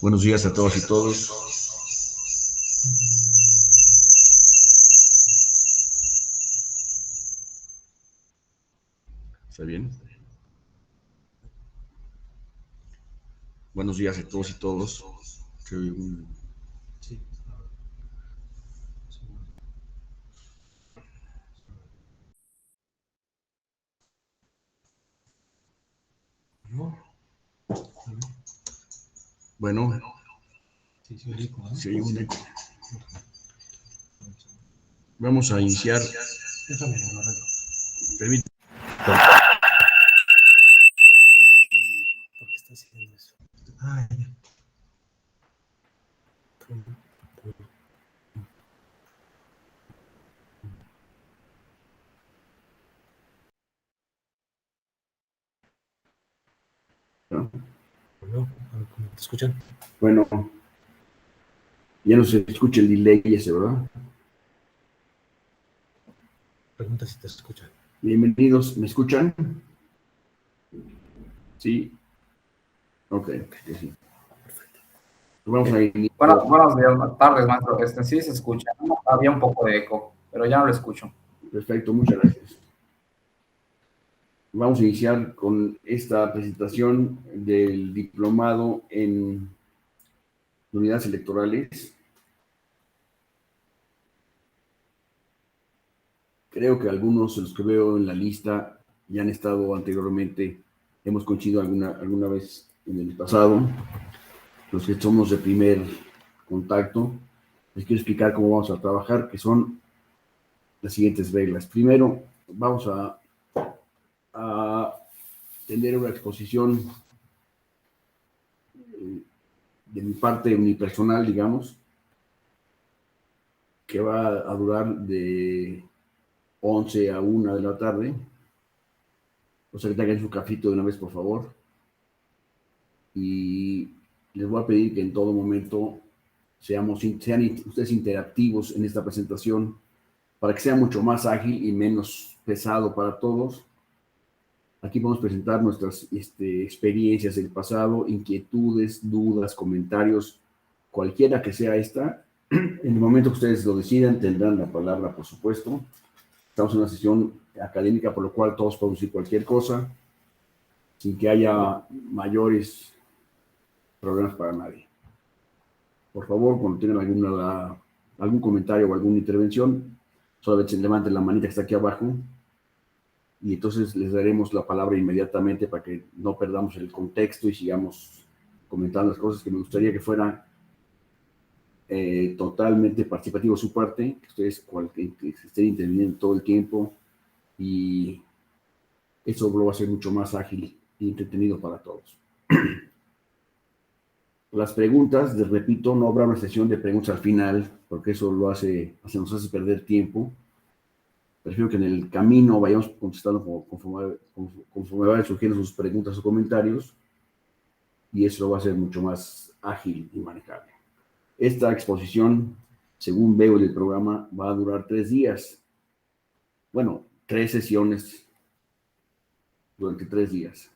Buenos días a todos y todos. ¿Está bien? Buenos días a todos y todos. Sí. ¿No? Bueno, Sí, sí, un eco, ¿no? si hay un eco. Vamos a iniciar. Déjame lo arreglo. Permítame. ¿Por qué está haciendo eso? Ah, ya. ¿No? No, a ver cómo te escuchan. Bueno, ya no se escucha el delay ese, ¿verdad? Pregunta si te escuchan. Bienvenidos, ¿me escuchan? Sí. Ok, sí. Perfecto. Vamos a iniciar. Buenos días, tardes, maestro. Sí se escucha. Había un poco de eco, pero ya no lo escucho. Perfecto, muchas gracias. Vamos a iniciar con esta presentación del diplomado en unidades electorales. Creo que algunos de los que veo en la lista ya han estado anteriormente, hemos coincidido alguna vez en el pasado. Los que somos de primer contacto, les quiero explicar cómo vamos a trabajar, que son las siguientes reglas. Primero, vamos a tener una exposición de mi parte unipersonal, digamos, que va a durar de 11 a 1 de la tarde. O sea, que tengan su cafito de una vez, por favor. Y les voy a pedir que en todo momento sean ustedes interactivos en esta presentación para que sea mucho más ágil y menos pesado para todos. Aquí podemos presentar nuestras experiencias del pasado, inquietudes, dudas, comentarios, cualquiera que sea esta. En el momento que ustedes lo decidan, tendrán la palabra, por supuesto. Estamos en una sesión académica, por lo cual todos podemos decir cualquier cosa, sin que haya mayores problemas para nadie. Por favor, cuando tengan algún comentario o alguna intervención, solamente levanten la manita que está aquí abajo y entonces les daremos la palabra inmediatamente para que no perdamos el contexto y sigamos comentando las cosas, que me gustaría que fuera totalmente participativo su parte, que ustedes que estén interviniendo todo el tiempo y eso lo va a hacer mucho más ágil y entretenido para todos. Las preguntas, les repito, no habrá una sesión de preguntas al final, porque eso nos hace perder tiempo. Prefiero que en el camino vayamos contestando conforme vayan surgiendo sus preguntas o comentarios, y eso lo va a hacer mucho más ágil y manejable. Esta exposición, según veo en el programa, va a durar 3 días. Bueno, 3 sesiones durante 3 días.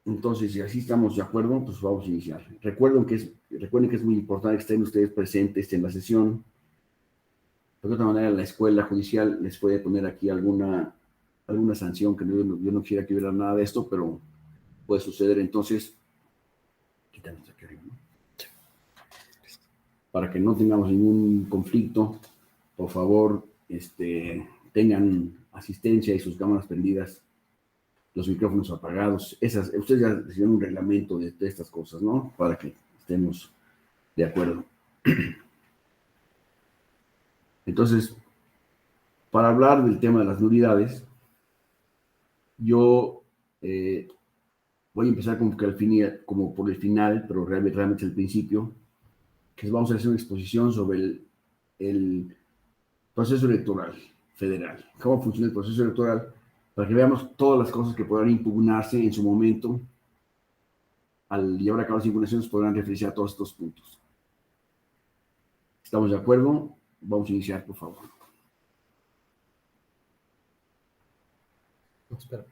Entonces, si así estamos de acuerdo, pues vamos a iniciar. Recuerden que es muy importante que estén ustedes presentes en la sesión. De otra manera, la escuela judicial les puede poner aquí alguna sanción, que yo no quisiera que hubiera nada de esto, pero puede suceder. Entonces, quitamos aquí arriba, ¿no? Para que no tengamos ningún conflicto, por favor, tengan asistencia y sus cámaras prendidas, los micrófonos apagados. Ustedes ya recibieron un reglamento de estas cosas, ¿no? Para que estemos de acuerdo. Entonces, para hablar del tema de las nulidades, yo voy a empezar como por el final, pero realmente el principio, que vamos a hacer una exposición sobre el proceso electoral federal. Cómo funciona el proceso electoral, para que veamos todas las cosas que podrán impugnarse en su momento. Al llevar a cabo las impugnaciones podrán referirse a todos estos puntos. ¿Estamos de acuerdo? Vamos a iniciar, por favor. No, espera.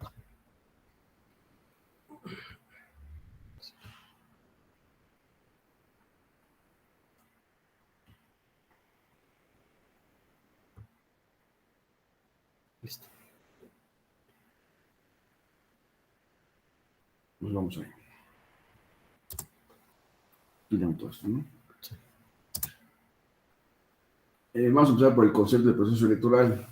Listo. Pues vamos a ver. Quitamos todo esto, ¿no? Sí. Vamos a empezar por el concepto del proceso electoral.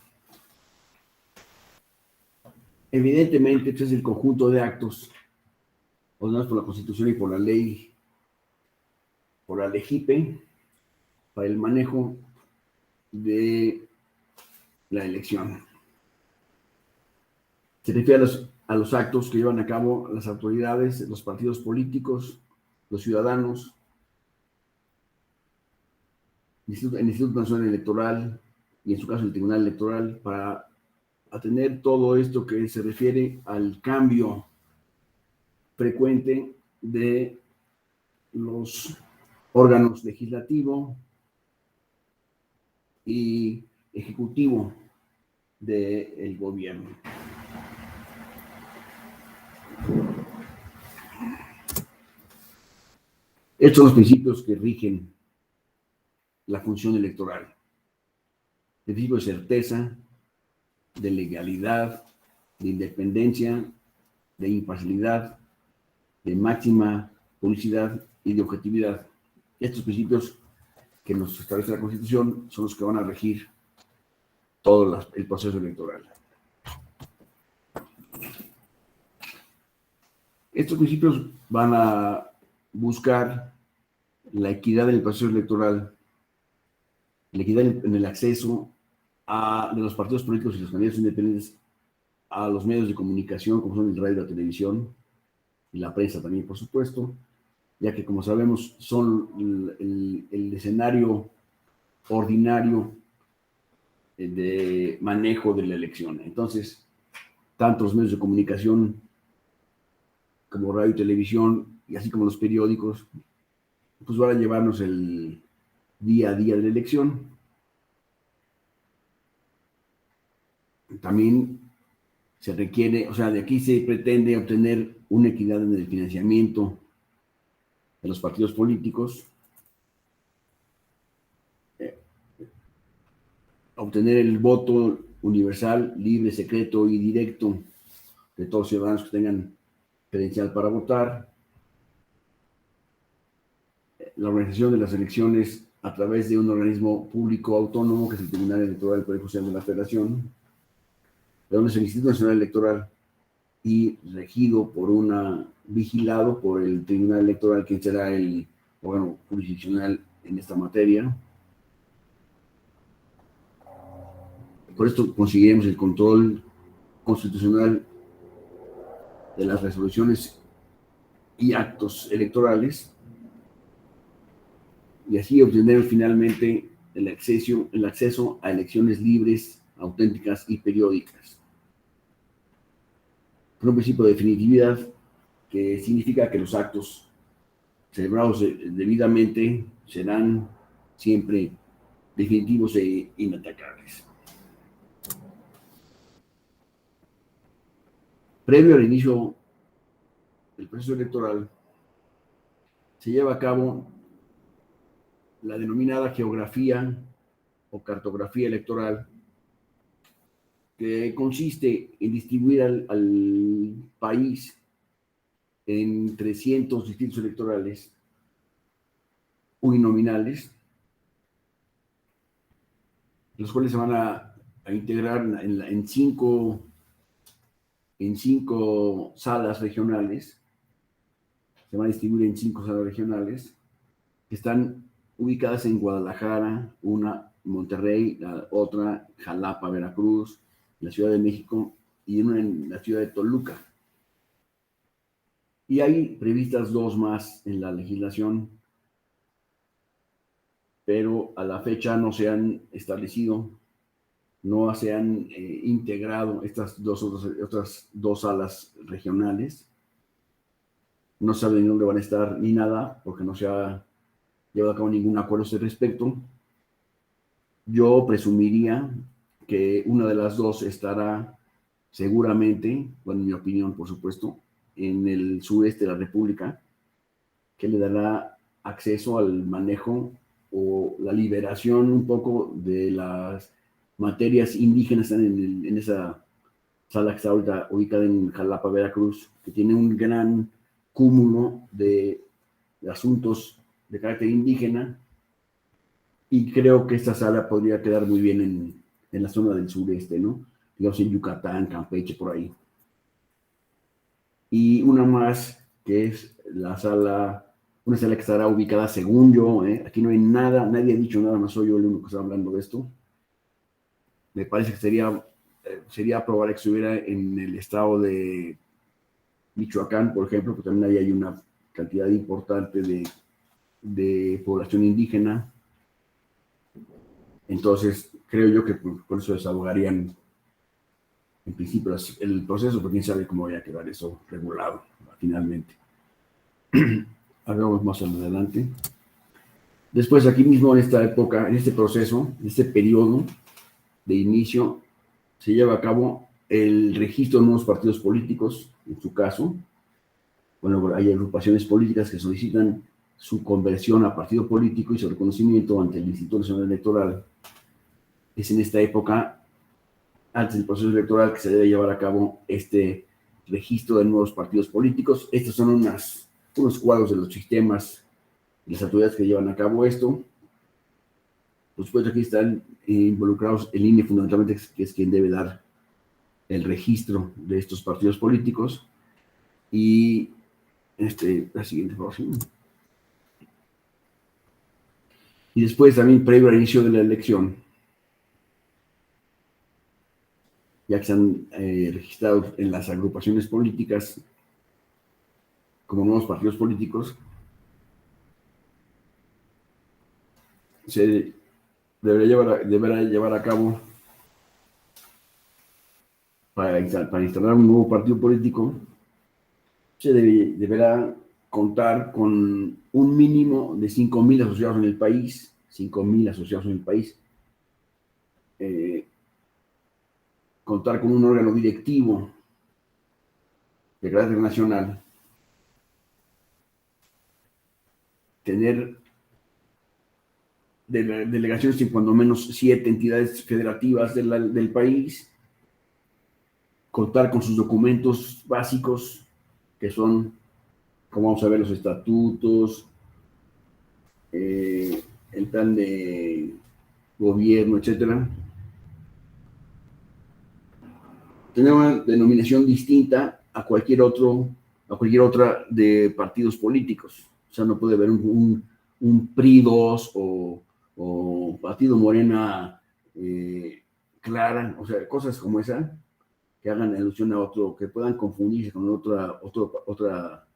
Evidentemente, este es el conjunto de actos ordenados por la Constitución y por la ley, por la LEGIPE, para el manejo de la elección. Se refiere a los actos que llevan a cabo las autoridades, los partidos políticos, los ciudadanos, el Instituto Nacional Electoral y en su caso el Tribunal Electoral, para atender todo esto que se refiere al cambio frecuente de los órganos legislativo y ejecutivo del gobierno. Estos son los principios que rigen la función electoral. El principio de certeza, de legalidad, de independencia, de imparcialidad, de máxima publicidad y de objetividad. Estos principios que nos establece la Constitución son los que van a regir todo el proceso electoral. Estos principios van a buscar la equidad en el proceso electoral, la equidad en el acceso de los partidos políticos y los candidatos independientes a los medios de comunicación, como son el radio y la televisión, y la prensa también, por supuesto, ya que, como sabemos, son el escenario ordinario de manejo de la elección. Entonces, tanto los medios de comunicación como radio y televisión, y así como los periódicos, pues van a llevarnos el día a día de la elección. También se requiere, o sea, de aquí se pretende obtener una equidad en el financiamiento de los partidos políticos, obtener el voto universal, libre, secreto y directo de todos los ciudadanos que tengan credencial para votar, la organización de las elecciones a través de un organismo público autónomo, que es el Tribunal Electoral del Poder Judicial de la Federación, de donde es el Instituto Nacional Electoral y regido vigilado por el Tribunal Electoral, que será el órgano jurisdiccional en esta materia. Por esto conseguiremos el control constitucional de las resoluciones y actos electorales, y así obtener finalmente el acceso a elecciones libres, auténticas y periódicas. Por un principio de definitividad, que significa que los actos celebrados debidamente serán siempre definitivos e inatacables. Previo al inicio del proceso electoral, se lleva a cabo la denominada geografía o cartografía electoral, que consiste en distribuir al país en 300 distritos electorales uninominales, los cuales se van a integrar en cinco salas regionales. Se van a distribuir en 5 salas regionales que están ubicadas en Guadalajara, una en Monterrey, la otra Jalapa, Veracruz, la Ciudad de México y una en la ciudad de Toluca. Y hay previstas 2 más en la legislación, pero a la fecha no se han establecido, no se han integrado estas otras 2 salas regionales. No saben dónde van a estar ni nada, porque no se ha llevado a cabo ningún acuerdo a ese respecto. Yo presumiría que una de las 2 estará seguramente, bueno, en mi opinión, por supuesto, en el sureste de la República, que le dará acceso al manejo o la liberación un poco de las materias indígenas en esa sala que está ahorita ubicada en Jalapa, Veracruz, que tiene un gran cúmulo de asuntos de carácter indígena, y creo que esta sala podría quedar muy bien en la zona del sureste, ¿no? Digamos en Yucatán, Campeche, por ahí. Y una más, que es una sala que estará ubicada, según yo, aquí no hay nada, nadie ha dicho nada, más soy yo el único que está hablando de esto. Me parece que sería probable que estuviera en el estado de Michoacán, por ejemplo, porque también ahí hay una cantidad importante de población indígena. Entonces, creo yo que por eso desahogarían en principio el proceso, porque quién sabe cómo vaya a quedar eso regulado finalmente. Hagamos más adelante. Después, aquí mismo en esta época, en este proceso, en este periodo de inicio, se lleva a cabo el registro de nuevos partidos políticos, en su caso. Bueno, hay agrupaciones políticas que solicitan su conversión a partido político y su reconocimiento ante el Instituto Nacional Electoral. Es en esta época, antes del proceso electoral, que se debe llevar a cabo este registro de nuevos partidos políticos. Estos son unos cuadros de los sistemas y las autoridades que llevan a cabo esto. Por supuesto, aquí están involucrados el INE fundamentalmente, que es quien debe dar el registro de estos partidos políticos. Y la siguiente próxima. Y después también, previo al inicio de la elección, ya que están registrados en las agrupaciones políticas como nuevos partidos políticos, se deberá llevar a cabo para instalar un nuevo partido político, se deberá contar con un mínimo de 5,000 asociados en el país, 5,000 asociados en el país, contar con un órgano directivo de carácter nacional, tener delegaciones en cuando menos 7 entidades federativas del país, contar con sus documentos básicos, que son, como vamos a ver, los estatutos, el plan de gobierno, etcétera. Tener una denominación distinta a cualquier otra de partidos políticos. O sea, no puede haber un PRI 2 o Partido Morena Clara, o sea, cosas como esa, que hagan alusión a otro, que puedan confundirse con otra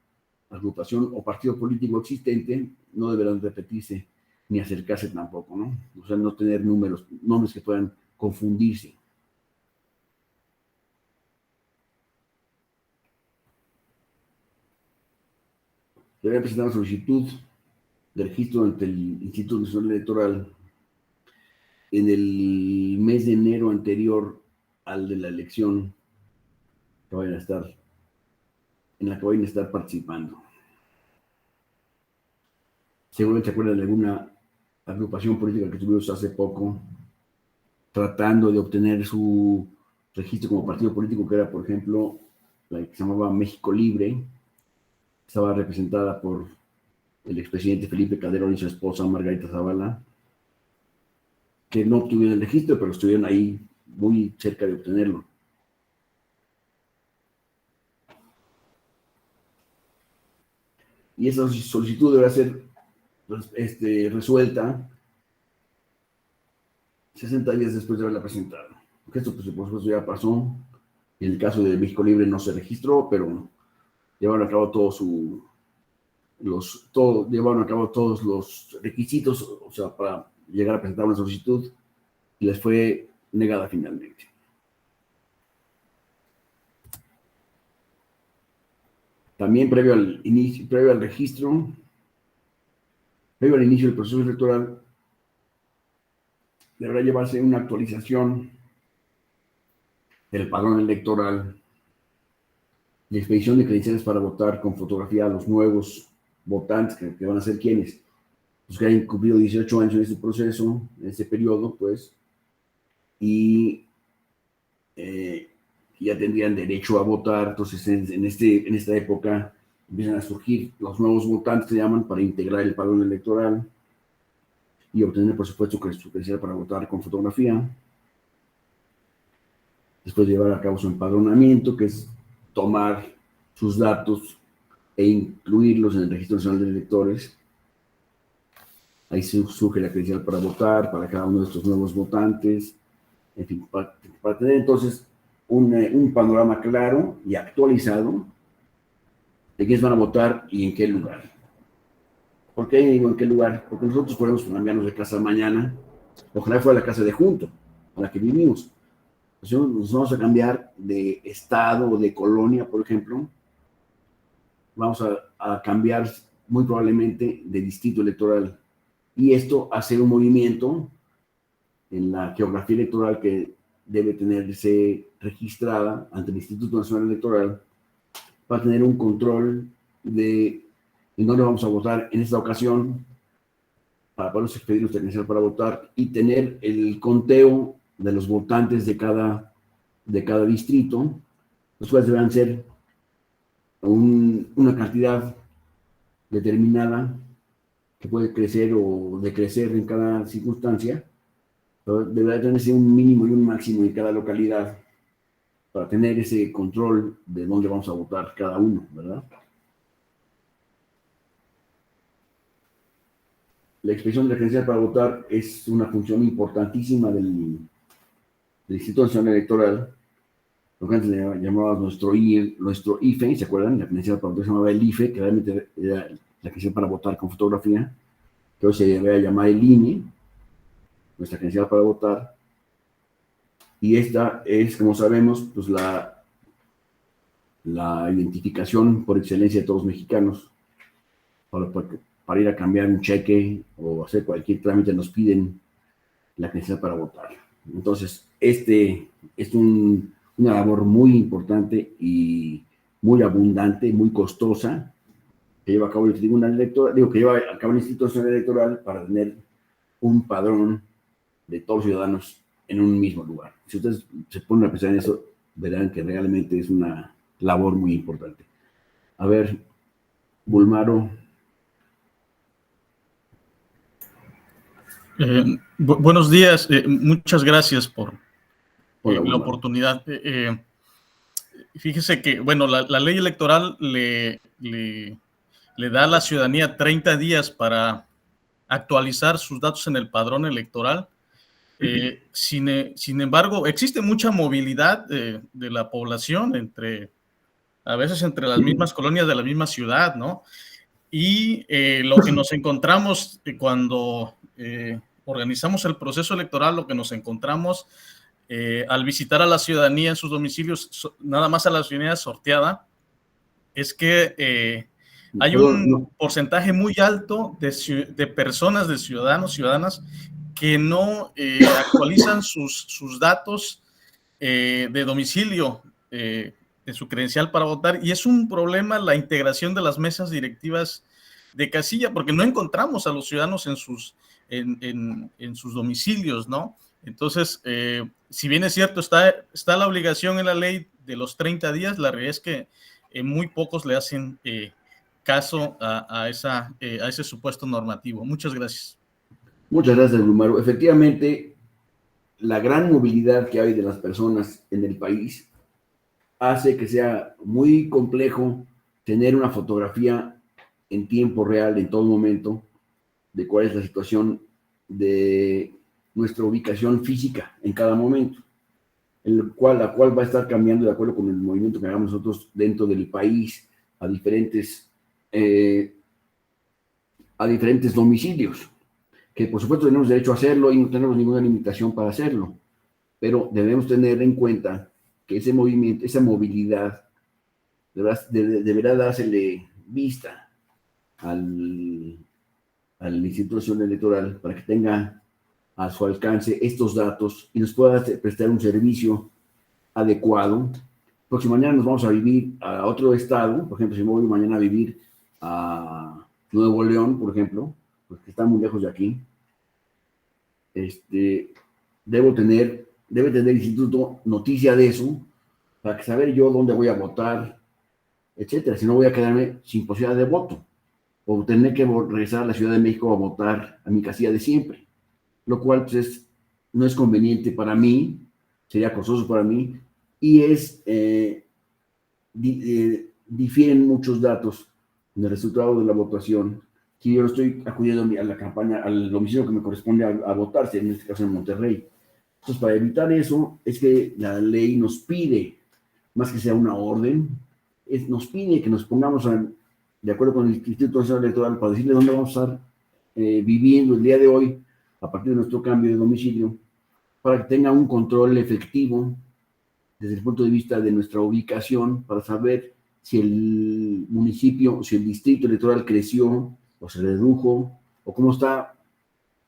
agrupación o partido político existente, no deberán repetirse ni acercarse tampoco, ¿no? O sea, no tener nombres que puedan confundirse. Deberán presentar una solicitud de registro ante el Instituto Nacional Electoral en el mes de enero anterior al de la elección que vayan a estar, en la que vayan a estar participando. Seguramente se acuerdan de alguna agrupación política que tuvimos hace poco tratando de obtener su registro como partido político, que era, por ejemplo, la que se llamaba México Libre. Estaba representada por el expresidente Felipe Calderón y su esposa Margarita Zavala, que no obtuvieron el registro, pero estuvieron ahí muy cerca de obtenerlo. Y esa solicitud deberá ser resuelta 60 días después de haberla presentado. Esto, pues, por supuesto, ya pasó. En el caso de México Libre no se registró, pero llevaron a cabo llevaron a cabo todos los requisitos, o sea, para llegar a presentar una solicitud, y les fue negada finalmente. También previo al inicio del proceso electoral, deberá llevarse una actualización del padrón electoral la expedición de credenciales para votar con fotografía a los nuevos votantes, que van a ser quienes, los que hayan cumplido 18 años en este proceso, en este periodo, pues, y ya tendrían derecho a votar. Entonces, en esta época empiezan a surgir los nuevos votantes, se llaman, para integrar el padrón electoral y obtener, por supuesto, su credencial para votar con fotografía. Después llevar a cabo su empadronamiento, que es tomar sus datos e incluirlos en el Registro Nacional de Electores. Ahí surge la credencial para votar para cada uno de estos nuevos votantes. En fin, para tener entonces un panorama claro y actualizado de quiénes van a votar y en qué lugar. ¿Por qué digo en qué lugar? Porque nosotros podemos cambiarnos de casa mañana. Ojalá fuera la casa de junto, a la que vivimos. Entonces, nos vamos a cambiar de estado o de colonia, por ejemplo. Vamos a cambiar muy probablemente de distrito electoral. Y esto hace un movimiento en la geografía electoral que debe tenerse registrada ante el Instituto Nacional Electoral para tener un control de en dónde vamos a votar en esta ocasión, para poder expedir nuestra credencial para votar y tener el conteo de los votantes de cada distrito, los cuales deberán ser una cantidad determinada que puede crecer o decrecer en cada circunstancia, pero deberá tenerse un mínimo y un máximo en cada localidad para tener ese control de dónde vamos a votar cada uno, ¿verdad? La expedición de la credencial para votar es una función importantísima del Instituto Nacional Electoral, lo que antes le llamábamos nuestro IFE, ¿se acuerdan? La credencial para votar se llamaba el IFE, que realmente era la credencial para votar con fotografía, que hoy se debe llamar el INE, nuestra credencial para votar. Y esta es, como sabemos, pues la identificación por excelencia de todos los mexicanos. Para ir a cambiar un cheque o hacer cualquier trámite nos piden la credencial para votar. Entonces, este es una labor muy importante y muy abundante, muy costosa, que lleva a cabo el Tribunal Electoral, que lleva a cabo el Instituto Nacional Electoral para tener un padrón de todos los ciudadanos en un mismo lugar. Si ustedes se ponen a pensar en eso, verán que realmente es una labor muy importante. A ver, Bulmaro. Buenos días, muchas gracias por Hola, la oportunidad. Fíjese que, bueno, la ley electoral le da a la ciudadanía 30 días para actualizar sus datos en el padrón electoral. Sin embargo, existe mucha movilidad de la población a veces entre las mismas colonias de la misma ciudad, ¿no? Y lo que nos encontramos cuando organizamos el proceso electoral, lo que nos encontramos al visitar a la ciudadanía en sus domicilios, nada más a la ciudadanía sorteada, es que hay un porcentaje muy alto de personas, de ciudadanos, ciudadanas, que no actualizan sus datos de domicilio de su credencial para votar, y es un problema la integración de las mesas directivas de casilla, porque no encontramos a los ciudadanos en sus domicilios, ¿no? Entonces, si bien es cierto, está la obligación en la ley de los 30 días, la realidad es que muy pocos le hacen caso a ese supuesto normativo. Muchas gracias. Muchas gracias, Lumaro. Efectivamente, la gran movilidad que hay de las personas en el país hace que sea muy complejo tener una fotografía en tiempo real, en todo momento, de cuál es la situación de nuestra ubicación física en cada momento, la cual va a estar cambiando de acuerdo con el movimiento que hagamos nosotros dentro del país a diferentes domicilios, que por supuesto tenemos derecho a hacerlo y no tenemos ninguna limitación para hacerlo, pero debemos tener en cuenta que ese movimiento, esa movilidad, deberá dársele vista al Instituto Nacional Electoral para que tenga a su alcance estos datos y nos pueda prestar un servicio adecuado próximo mañana nos vamos a vivir a otro estado, por ejemplo, si me voy mañana a vivir a Nuevo León, por ejemplo, porque está muy lejos de aquí, debe tener el instituto noticia de eso, para saber yo dónde voy a votar, etcétera. Si no, voy a quedarme sin posibilidad de voto, o tener que regresar a la Ciudad de México a votar a mi casilla de siempre, lo cual pues, no es conveniente para mí, sería costoso para mí, y difieren muchos datos del resultado de la votación, si yo estoy acudiendo a la campaña, al domicilio que me corresponde a votarse, en este caso en Monterrey. Entonces, para evitar eso, es que la ley nos pide, más que sea una orden, nos pide que nos pongamos de acuerdo con el Instituto Nacional Electoral para decirle dónde vamos a estar viviendo el día de hoy, a partir de nuestro cambio de domicilio, para que tenga un control efectivo desde el punto de vista de nuestra ubicación, para saber si el municipio, si el distrito electoral creció o se redujo, o cómo está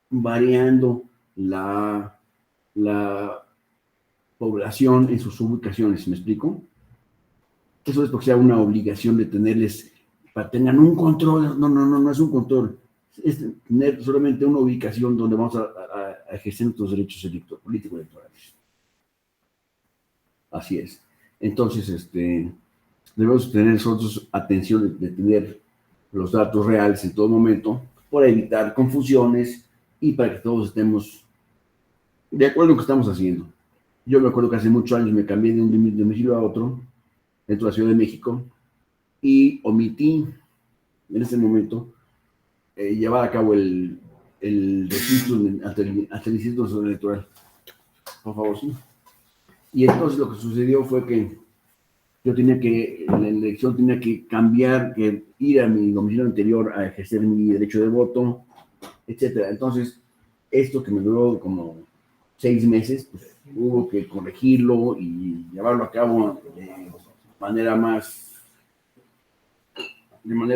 variando la población en sus ubicaciones. ¿Me explico? Eso es porque sea una obligación de tenerles, para que tengan un control. No es un control, es tener solamente una ubicación donde vamos a ejercer nuestros derechos político-electorales. Así es. Entonces, debemos tener nosotros atención de tener los datos reales en todo momento, para evitar confusiones y para que todos estemos de acuerdo en lo que estamos haciendo. Yo me acuerdo que hace muchos años me cambié de un domicilio a otro, dentro de la Ciudad de México, y omití en ese momento llevar a cabo el registro ante el Instituto Nacional Electoral. Por favor, sí. Y entonces lo que sucedió fue que yo en la elección tenía que cambiar, que ir a mi domicilio anterior a ejercer mi derecho de voto, etcétera. Entonces, esto que me duró como 6 meses, pues hubo que corregirlo y llevarlo a cabo de manera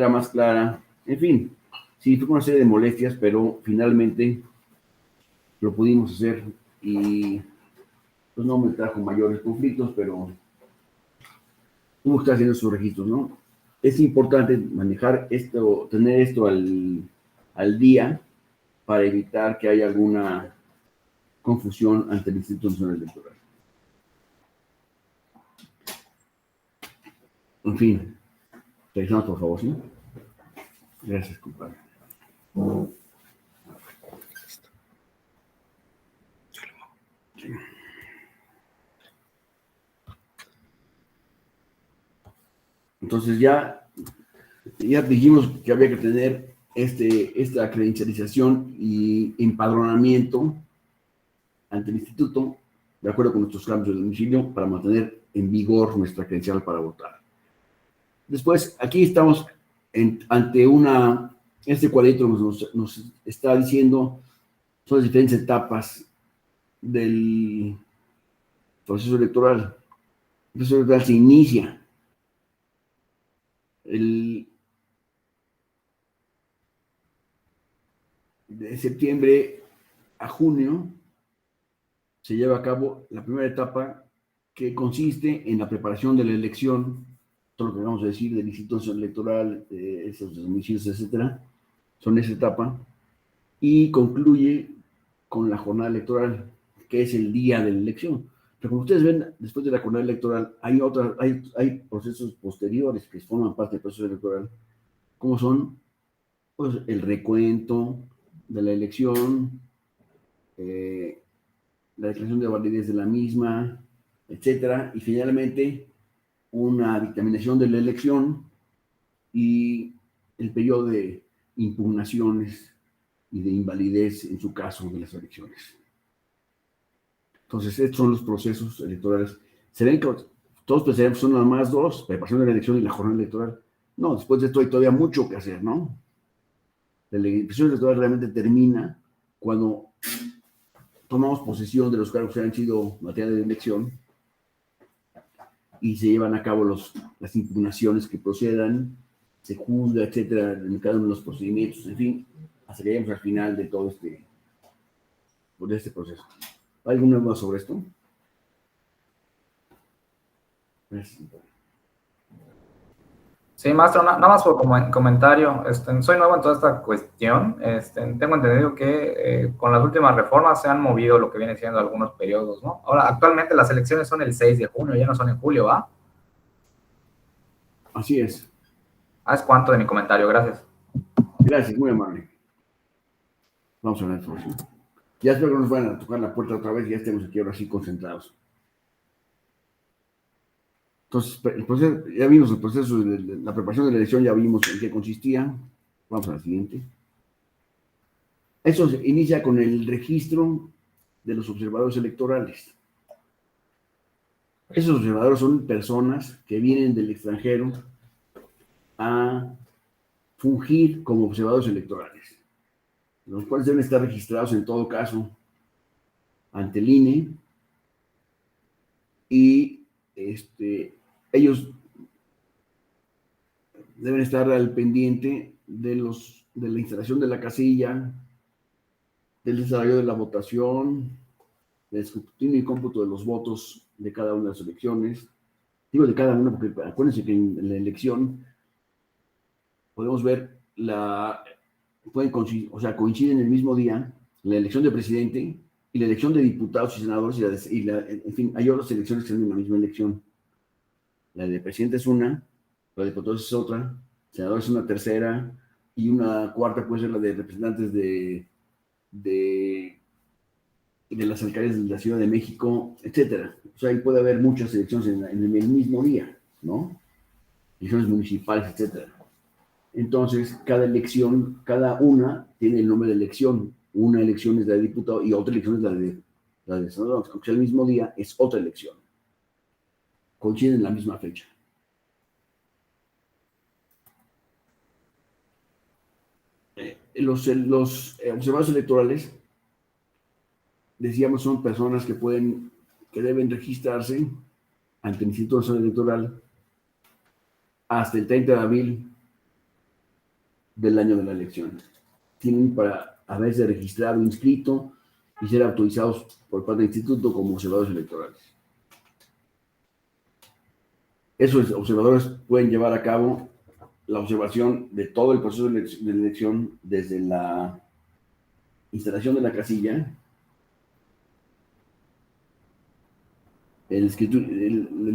más clara. En fin, sí, fue una serie de molestias, pero finalmente lo pudimos hacer y pues no me trajo mayores conflictos, pero hubo que estar haciendo sus registros, ¿no? Es importante manejar esto, tener esto al día, para evitar que haya alguna confusión ante el Instituto Nacional Electoral. En fin, revisamos por favor, ¿sí? Gracias, compadre. Entonces ya dijimos que había que tener esta credencialización y empadronamiento ante el instituto, de acuerdo con nuestros cambios de domicilio, para mantener en vigor nuestra credencial para votar. Después, aquí estamos ante este cuadrito nos está diciendo, son las diferentes etapas del proceso electoral. El proceso electoral se inicia de septiembre a junio. Se lleva a cabo la primera etapa, que consiste en la preparación de la elección, todo lo que vamos a decir del Instituto Nacional Electoral, esos domicilios, etcétera, son esa etapa, y concluye con la jornada electoral, que es el día de la elección. Pero como ustedes ven, después de la jornada electoral hay procesos posteriores que forman parte del proceso electoral, como son pues, el recuento de la elección, la declaración de validez de la misma, etcétera, y finalmente una dictaminación de la elección y el periodo de impugnaciones y de invalidez en su caso de las elecciones. Entonces, estos son los procesos electorales. Se ven que todos pensarían que son nada más dos: preparación de la elección y la jornada electoral. No, después de esto hay todavía mucho que hacer, ¿no? La elección electoral realmente termina cuando tomamos posesión de los cargos que han sido materia de elección y se llevan a cabo las impugnaciones que procedan, se juzga, etcétera, en cada uno de los procedimientos, en fin, hasta que lleguemos al final de todo este proceso. ¿Hay alguna duda sobre esto? Sí, maestro, nada más por comentario, soy nuevo en toda esta cuestión, tengo entendido que con las últimas reformas se han movido lo que viene siendo algunos periodos, ¿no? Ahora, actualmente las elecciones son el 6 de junio, ya no son en julio, ¿va? Así es. Es cuanto de mi comentario, gracias. Gracias, muy amable. Vamos a ver la información. Ya espero que nos vayan a tocar la puerta otra vez y ya estemos aquí ahora sí concentrados. Entonces, el proceso, ya vimos el proceso de la preparación de la elección, ya vimos en qué consistía. Vamos a la siguiente. Eso se inicia con el registro de los observadores electorales. Esos observadores son personas que vienen del extranjero a fungir como observadores electorales, los cuales deben estar registrados en todo caso ante el INE y ellos deben estar al pendiente de la instalación de la casilla, del desarrollo de la votación, del escrutinio y cómputo de los votos de cada una de las elecciones. Digo de cada una porque acuérdense que en la elección podemos ver coinciden en el mismo día la elección de presidente y la elección de diputados y senadores en fin, hay otras elecciones que son en la misma elección. La de presidente es una, la de diputados es otra, senadores es una tercera y una cuarta puede ser la de representantes de las alcaldías de la Ciudad de México, etcétera. O sea, ahí puede haber muchas elecciones en el mismo día, ¿no? Elecciones municipales, etcétera. Entonces, cada elección, cada una tiene el nombre de elección. Una elección es la de diputado y otra elección es la de senador. Aunque sea el mismo día, es otra elección. Coinciden en la misma fecha. Los observadores electorales, decíamos, son personas que deben registrarse ante el Instituto Nacional Electoral hasta el 30 de abril del año de la elección. Tienen para haberse registrado, inscrito y ser autorizados por parte del instituto como observadores electorales. Esos observadores pueden llevar a cabo la observación de todo el proceso de elección desde la instalación de la casilla, el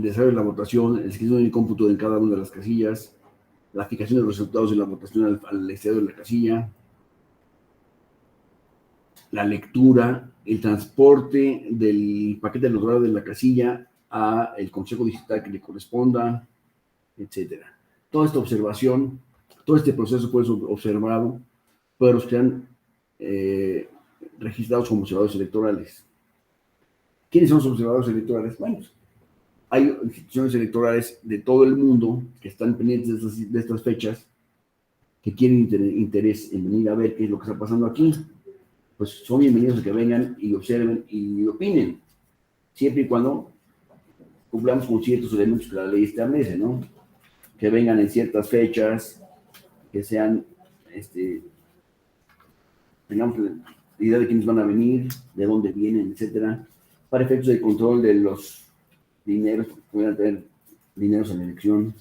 desarrollo de la votación, el escrito y el cómputo de cada una de las casillas, la aplicación de los resultados de la votación al exterior de la casilla, la lectura, el transporte del paquete electoral de la casilla a el consejo digital que le corresponda, etcétera. Toda esta observación, todo este proceso puede ser observado por los que han registrados como observadores electorales. ¿Quiénes son los observadores electorales? Bueno, hay instituciones electorales de todo el mundo que están pendientes de estas fechas, que tienen interés en venir a ver qué es lo que está pasando aquí. Pues son bienvenidos a que vengan y observen y opinen, siempre y cuando cumplamos con ciertos elementos que la ley establece, ¿no? Que vengan en ciertas fechas, que sean, tengamos la idea de quiénes van a venir, de dónde vienen, etcétera, para efectos de control de los dineros, pueden tener dineros en la elección,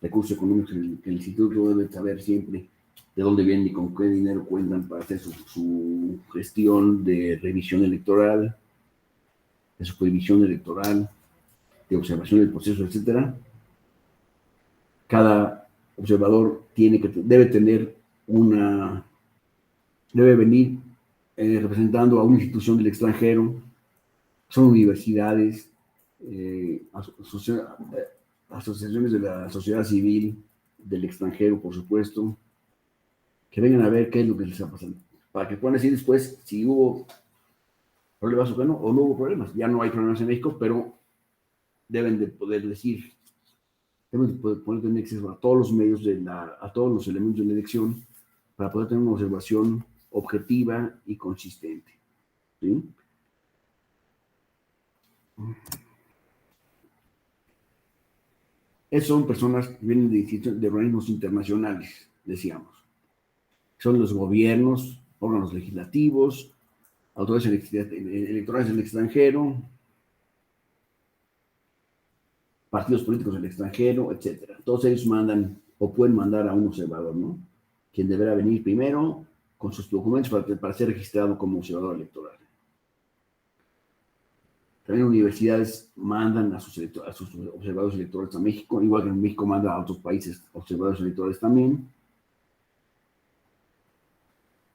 recursos económicos que el instituto debe saber siempre de dónde vienen y con qué dinero cuentan para hacer su gestión de revisión electoral, de supervisión electoral, de observación del proceso, etcétera. Cada observador debe venir representando a una institución del extranjero, son universidades, asociaciones de la sociedad civil del extranjero, por supuesto, que vengan a ver qué es lo que les está pasando, para que puedan decir después si hubo problemas o no hubo problemas. Ya no hay problemas en México, pero deben de poder decir, deben de poder tener acceso a todos los medios, a todos los elementos de la elección, para poder tener una observación objetiva y consistente. ¿Sí? Esas son personas que vienen de organismos internacionales, decíamos. Son los gobiernos, órganos legislativos, autoridades electorales del extranjero, partidos políticos del extranjero, etcétera. Todos ellos mandan o pueden mandar a un observador, ¿no? Quien deberá venir primero con sus documentos para ser registrado como observador electoral. También universidades mandan a sus observadores electorales a México, igual que en México manda a otros países observadores electorales también.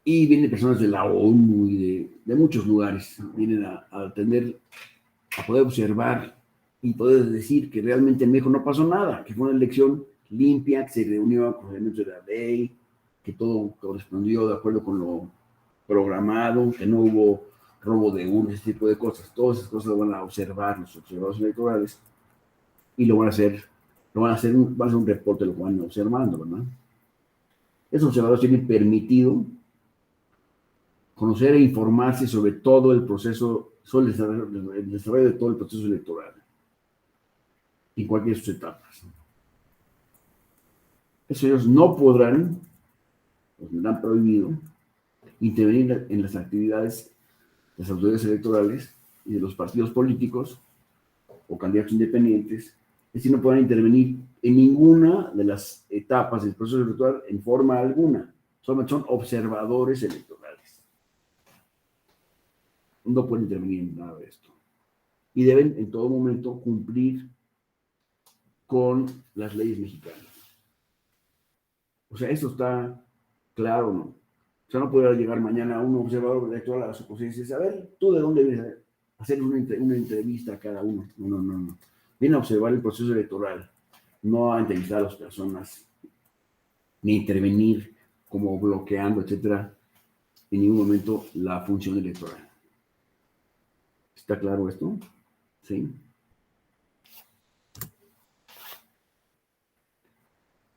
Y vienen personas de la ONU y de muchos lugares, vienen a poder observar y poder decir que realmente en México no pasó nada, que fue una elección limpia, que se reunió con elementos de la ley, que todo correspondió de acuerdo con lo programado, que no hubo robo de urnas, ese tipo de cosas. Todas esas cosas lo van a observar los observadores electorales y van a hacer un reporte de lo que van observando, ¿verdad? Esos observadores tienen permitido conocer e informarse sobre todo el proceso, sobre el desarrollo de todo el proceso electoral, en cualquiera de sus etapas. Ellos no podrán, los tendrán prohibido, intervenir en las actividades de las autoridades electorales y de los partidos políticos o candidatos independientes, es decir, no podrán intervenir en ninguna de las etapas del proceso electoral en forma alguna. Son observadores electorales. No pueden intervenir en nada de esto. Y deben en todo momento cumplir con las leyes mexicanas. O sea, eso está claro, ¿no? O sea, no podrá llegar mañana un observador electoral a su posición y decir, a ver, ¿tú de dónde vienes a hacer una entrevista a cada uno? No. Viene a observar el proceso electoral, no a entrevistar a las personas, ni intervenir como bloqueando, etcétera, en ningún momento la función electoral. ¿Está claro esto? ¿Sí?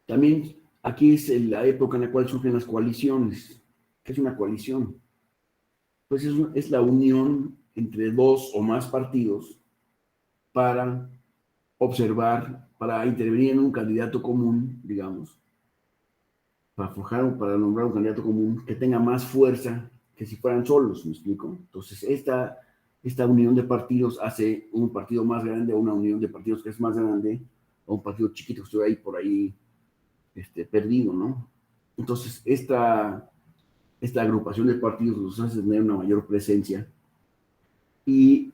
También aquí es la época en la cual surgen las coaliciones. ¿Qué es una coalición? Pues es la unión entre dos o más partidos para observar, para intervenir en un candidato común, digamos, para nombrar un candidato común que tenga más fuerza que si fueran solos, ¿me explico? Entonces, esta unión de partidos hace un partido más grande o una unión de partidos que es más grande o un partido chiquito que estuvo ahí por ahí perdido, ¿no? Entonces, esta agrupación de partidos los hace tener una mayor presencia y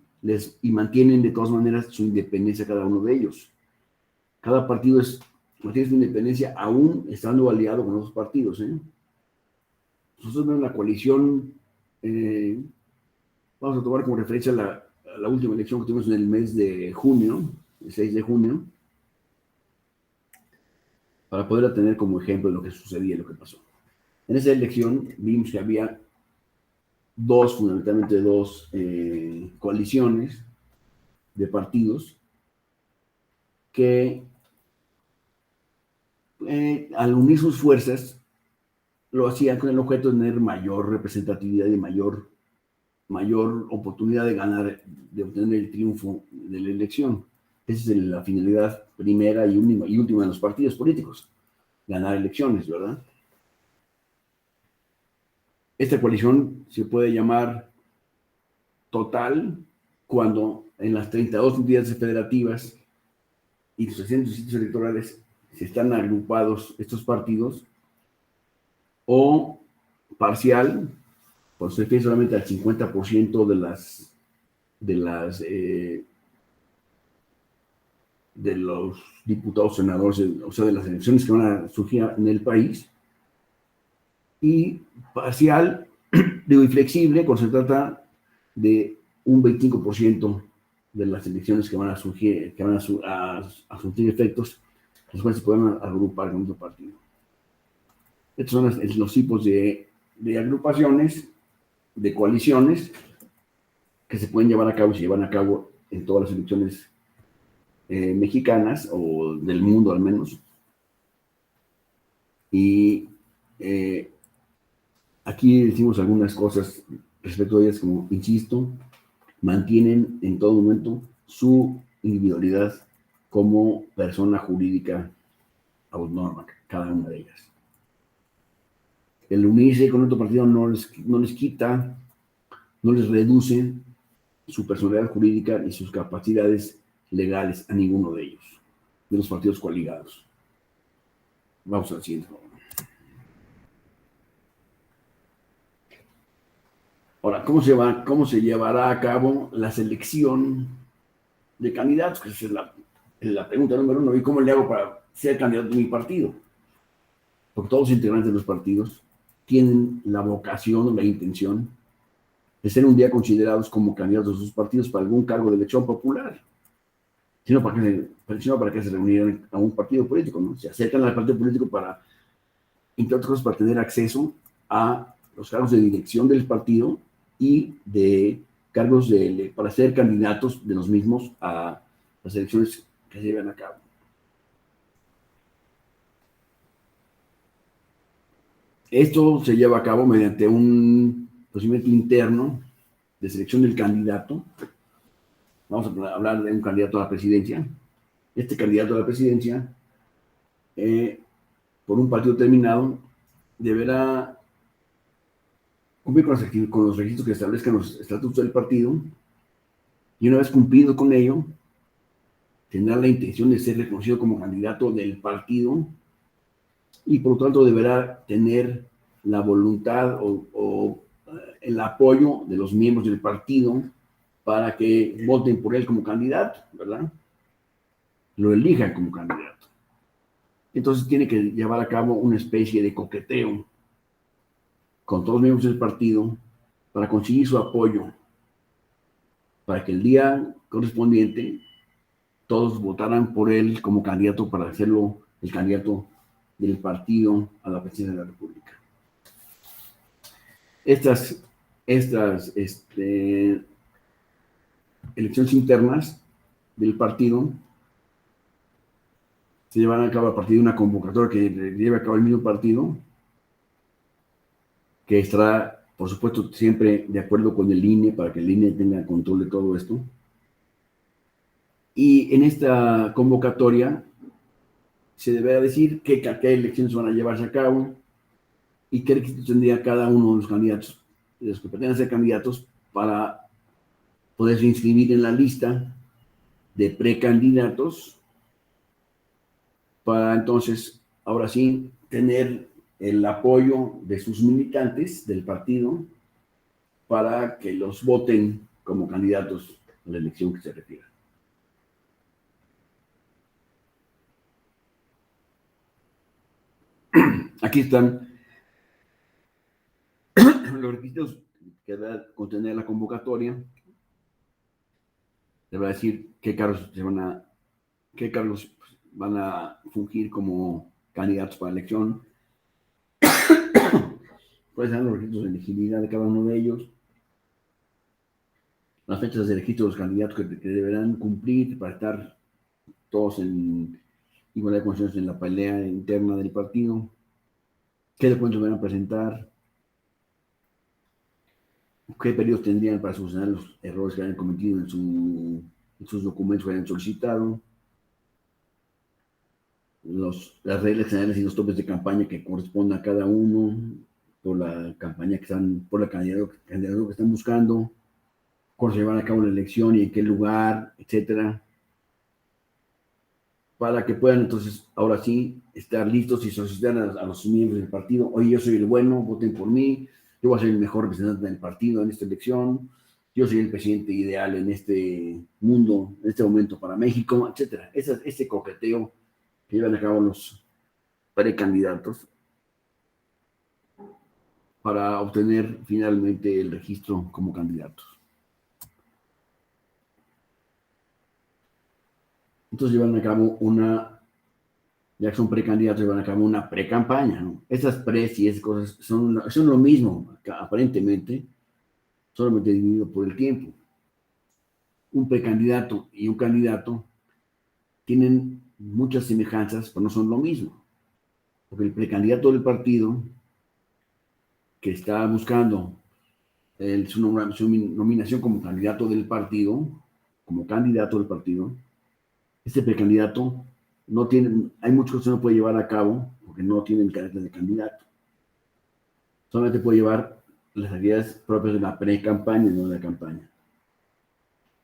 mantienen de todas maneras su independencia cada uno de ellos. Cada partido mantiene su independencia aún estando aliado con otros partidos, ¿eh? Nosotros vemos la coalición, vamos a tomar como referencia la última elección que tuvimos en el mes de junio, el 6 de junio, para poderla tener como ejemplo de lo que sucedía, lo que pasó. En esa elección vimos que había fundamentalmente dos coaliciones de partidos que al unir sus fuerzas lo hacían con el objeto de tener mayor representatividad y mayor oportunidad de ganar, de obtener el triunfo de la elección. Esa es la finalidad primera y última de los partidos políticos, ganar elecciones, ¿verdad? Esta coalición se puede llamar total cuando en las 32 entidades federativas y los 600 sitios electorales se están agrupados estos partidos, o parcial, cuando se refiere solamente al 50% de los diputados, senadores, o sea, de las elecciones que van a surgir en el país, y parcial, y flexible, cuando se trata de un 25% de las elecciones que van a surgir, que van a surtir efectos, los cuales se pueden agrupar con otro partido. Estos son los tipos de agrupaciones, de coaliciones, que se pueden llevar a cabo y se llevan a cabo en todas las elecciones mexicanas, o del mundo al menos. Y aquí decimos algunas cosas respecto a ellas, como, insisto, mantienen en todo momento su individualidad como persona jurídica autónoma, cada una de ellas. El unirse con otro partido no les quita, no les reduce su personalidad jurídica y sus capacidades legales a ninguno de ellos. de los partidos coaligados. Vamos al siguiente. Ahora, ¿cómo se llevará a cabo la selección de candidatos? Que esa es la pregunta número uno. ¿Y cómo le hago para ser candidato de mi partido? Porque todos los integrantes de los partidos tienen la vocación o la intención de ser un día considerados como candidatos de sus partidos para algún cargo de elección popular. Sino para que se reunieran a un partido político, ¿no? Se acercan al partido político para, entre otras cosas, para tener acceso a los cargos de dirección del partido y de cargos para ser candidatos de los mismos a las elecciones que se llevan a cabo. Esto se lleva a cabo mediante un procedimiento interno de selección del candidato. Vamos a hablar de un candidato a la presidencia. Este candidato a la presidencia, por un partido determinado, deberá cumplir con los requisitos que establezcan los estatutos del partido, y una vez cumplido con ello, tendrá la intención de ser reconocido como candidato del partido, y por lo tanto deberá tener la voluntad o el apoyo de los miembros del partido para que voten por él como candidato, ¿verdad? Lo elijan como candidato. Entonces tiene que llevar a cabo una especie de coqueteo con todos los miembros del partido para conseguir su apoyo, para que el día correspondiente todos votaran por él como candidato para hacerlo el candidato del partido a la presidencia de la República. Estas elecciones internas del partido se llevan a cabo a partir de una convocatoria que lleva a cabo el mismo partido, que estará, por supuesto, siempre de acuerdo con el INE, para que el INE tenga control de todo esto. Y en esta convocatoria se deberá decir qué elecciones van a llevarse a cabo y qué requisitos tendría cada uno de los candidatos, de los que pretenden ser candidatos, para poderse inscribir en la lista de precandidatos, para entonces, ahora sí, tener el apoyo de sus militantes del partido para que los voten como candidatos a la elección que se refiera. Aquí están los requisitos que debe contener la convocatoria. Debe decir qué cargos van a fungir como candidatos para la elección. Pueden ser los requisitos de elegibilidad de cada uno de ellos, las fechas de registro de los candidatos que deberán cumplir para estar todos en igualdad de condiciones en la pelea interna del partido, qué documentos van a presentar, qué periodos tendrían para solucionar los errores que hayan cometido en sus documentos que hayan solicitado, las reglas generales y los topes de campaña que correspondan a cada uno por la campaña por la candidato que están buscando, cuándo se llevará a cabo la elección y en qué lugar, etcétera, para que puedan entonces ahora sí estar listos y solicitar a los miembros del partido: oye, yo soy el bueno, voten por mí, yo voy a ser el mejor representante del partido en esta elección, yo soy el presidente ideal en este mundo, en este momento para México, etcétera. Ese coqueteo que llevan a cabo los precandidatos para obtener finalmente el registro como candidatos. Entonces llevan a cabo ya que son precandidatos, llevan a cabo una pre-campaña, ¿no? Esas pres y esas cosas son lo mismo, aparentemente, solamente dividido por el tiempo. Un precandidato y un candidato tienen muchas semejanzas, pero no son lo mismo. Porque el precandidato del partido, que está buscando su nominación como candidato del partido, este precandidato hay muchas cosas que no puede llevar a cabo porque no tiene el carácter de candidato. Solamente puede llevar las actividades propias de la pre-campaña y no de la campaña.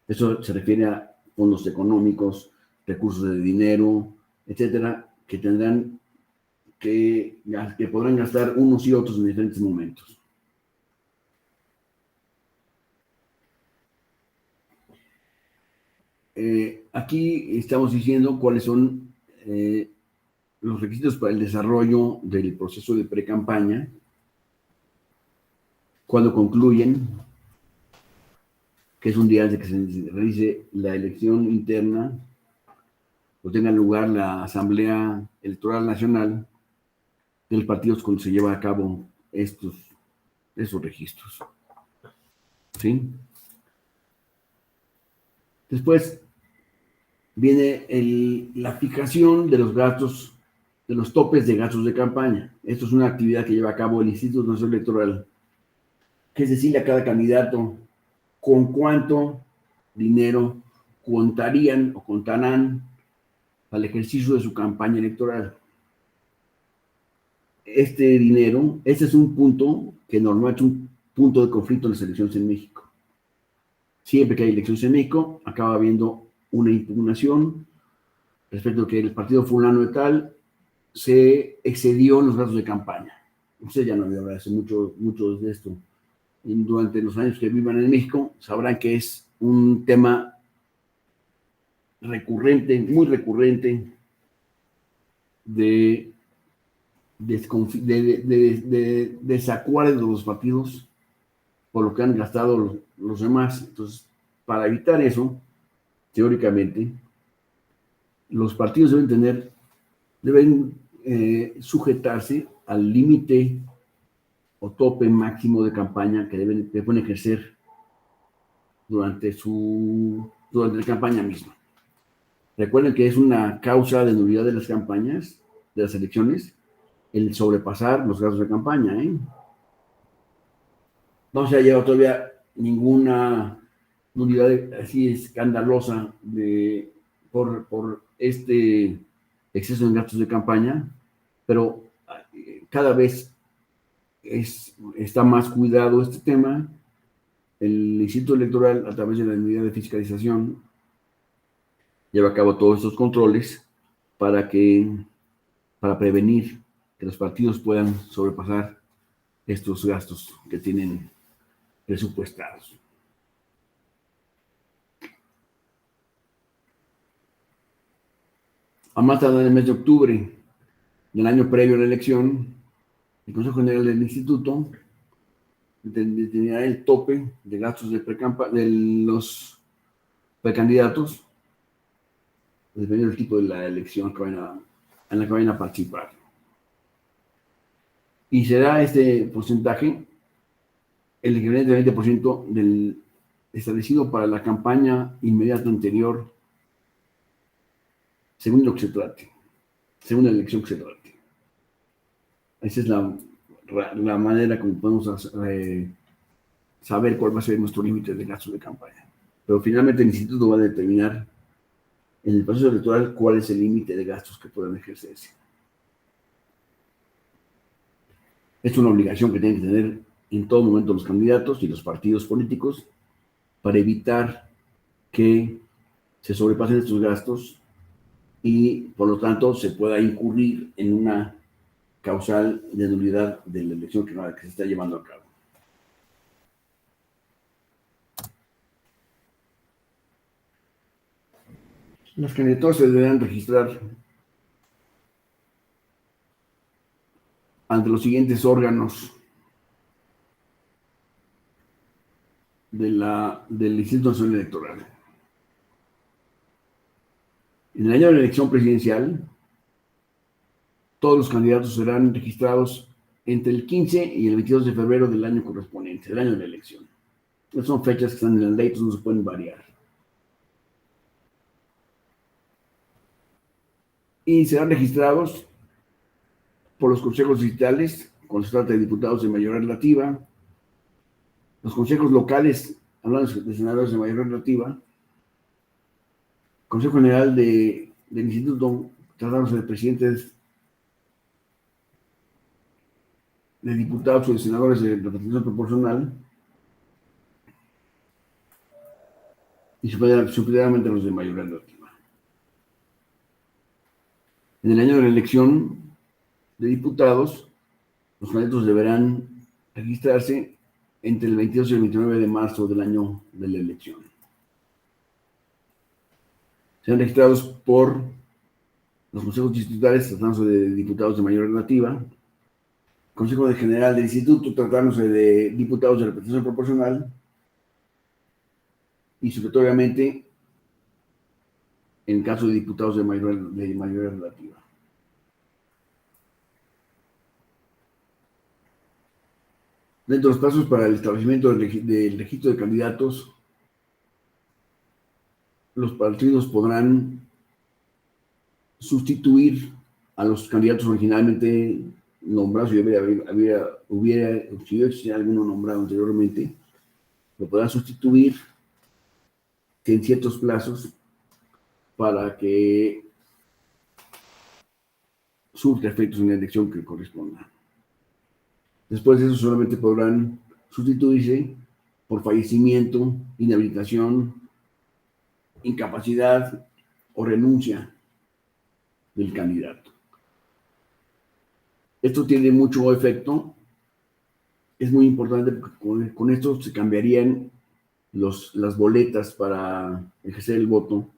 Eso se refiere a fondos económicos, recursos de dinero, etcétera, que tendrán que podrán gastar unos y otros en diferentes momentos. Aquí estamos diciendo cuáles son los requisitos para el desarrollo del proceso de pre-campaña, cuando concluyen, que es un día antes de que se realice la elección interna, o tenga lugar la Asamblea Electoral Nacional de los partidos cuando se lleva a cabo esos registros. ¿Sí? Después viene la fijación de los gastos, de los topes de gastos de campaña. Esto es una actividad que lleva a cabo el Instituto Nacional Electoral, que es decirle a cada candidato con cuánto dinero contarían o contarán al ejercicio de su campaña electoral. Este dinero, este es un punto que normalmente es un punto de conflicto en las elecciones en México. Siempre que hay elecciones en México, acaba habiendo una impugnación respecto a que el partido fulano de tal se excedió en los gastos de campaña. Ustedes ya no han hablado hace mucho de esto. Durante los años que vivan en México, sabrán que es un tema recurrente, muy recurrente, de desacuerdo de los partidos por lo que han gastado los demás. Entonces, para evitar eso, teóricamente, los partidos deben sujetarse al límite o tope máximo de campaña que deben ejercer durante la campaña misma. Recuerden que es una causa de nulidad de las campañas, de las elecciones, el sobrepasar los gastos de campaña, No se ha llevado todavía ninguna nulidad así escandalosa por este exceso en gastos de campaña, pero cada vez está más cuidado este tema. El Instituto Electoral, a través de la unidad de fiscalización, lleva a cabo todos estos controles para prevenir que los partidos puedan sobrepasar estos gastos que tienen presupuestados. A más tardar en el mes de octubre del año previo a la elección, el Consejo General del Instituto determinará el tope de gastos de los precandidatos, dependiendo del tipo de la elección en la que vayan a participar. Y será este porcentaje el equivalente del 20% del establecido para la campaña inmediata anterior, según lo que se trate, según la elección que se trate. Esa es la manera como podemos saber cuál va a ser nuestro límite de gastos de campaña. Pero finalmente el instituto va a determinar en el proceso electoral cuál es el límite de gastos que puedan ejercerse. Es una obligación que tienen que tener en todo momento los candidatos y los partidos políticos para evitar que se sobrepasen estos gastos y, por lo tanto, se pueda incurrir en una causal de nulidad de la elección que se está llevando a cabo. Los candidatos se deberán registrar ante los siguientes órganos del Instituto Nacional Electoral. En el año de la elección presidencial, todos los candidatos serán registrados entre el 15 y el 22 de febrero del año correspondiente, del año de la elección. Estas son fechas que están en la ley, entonces no se pueden variar. Y serán registrados por los consejos distritales, cuando se trata de diputados de mayoría relativa, los consejos locales, hablando de senadores de mayoría relativa, Consejo General del Instituto, tratándose de presidentes de diputados o de senadores de representación proporcional, y superiormente los de mayoría relativa. En el año de la elección de diputados, los candidatos deberán registrarse entre el 22 y el 29 de marzo del año de la elección. Serán registrados por los consejos distritales, tratándose de diputados de mayoría relativa, Consejo General del Instituto, tratándose de diputados de representación proporcional, y supletoriamente en caso de diputados de mayoría relativa. Dentro de los pasos para el establecimiento del registro de candidatos, los partidos podrán sustituir a los candidatos originalmente nombrados, si existiera alguno nombrado anteriormente, lo podrán sustituir en ciertos plazos para que surta efectos en la elección que corresponda. Después de eso solamente podrán sustituirse por fallecimiento, inhabilitación, incapacidad o renuncia del candidato. Esto tiene mucho efecto. Es muy importante porque con esto se cambiarían las boletas para ejercer el voto,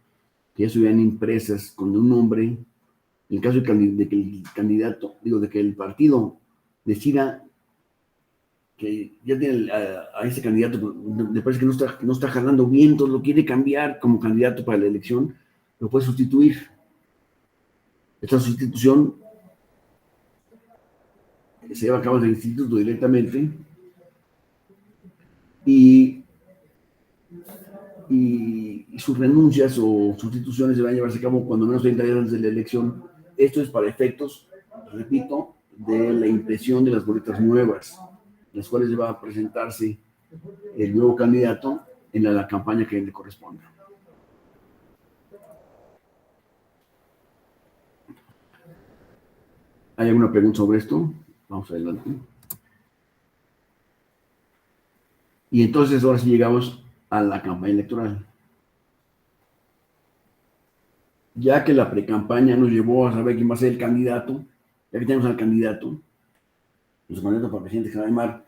que ya estuvieran impresas con un nombre. En el caso de que el candidato, de que el partido decida que ya tiene a ese candidato, me parece que no está jalando bien, entonces lo quiere cambiar como candidato para la elección, lo puede sustituir. Esta sustitución se lleva a cabo en el instituto directamente y sus renuncias o sustituciones deberán llevarse a cabo cuando menos 30 días antes de la elección. Esto es para efectos, repito, de la impresión de las boletas nuevas, las cuales deba a presentarse el nuevo candidato en la campaña que le corresponda. ¿Hay alguna pregunta sobre esto? Vamos adelante. Y entonces ahora sí llegamos a la campaña electoral. Ya que la precampaña nos llevó a saber quién va a ser el candidato, ya que tenemos al candidato, nuestro candidato para presidente se va a llamar,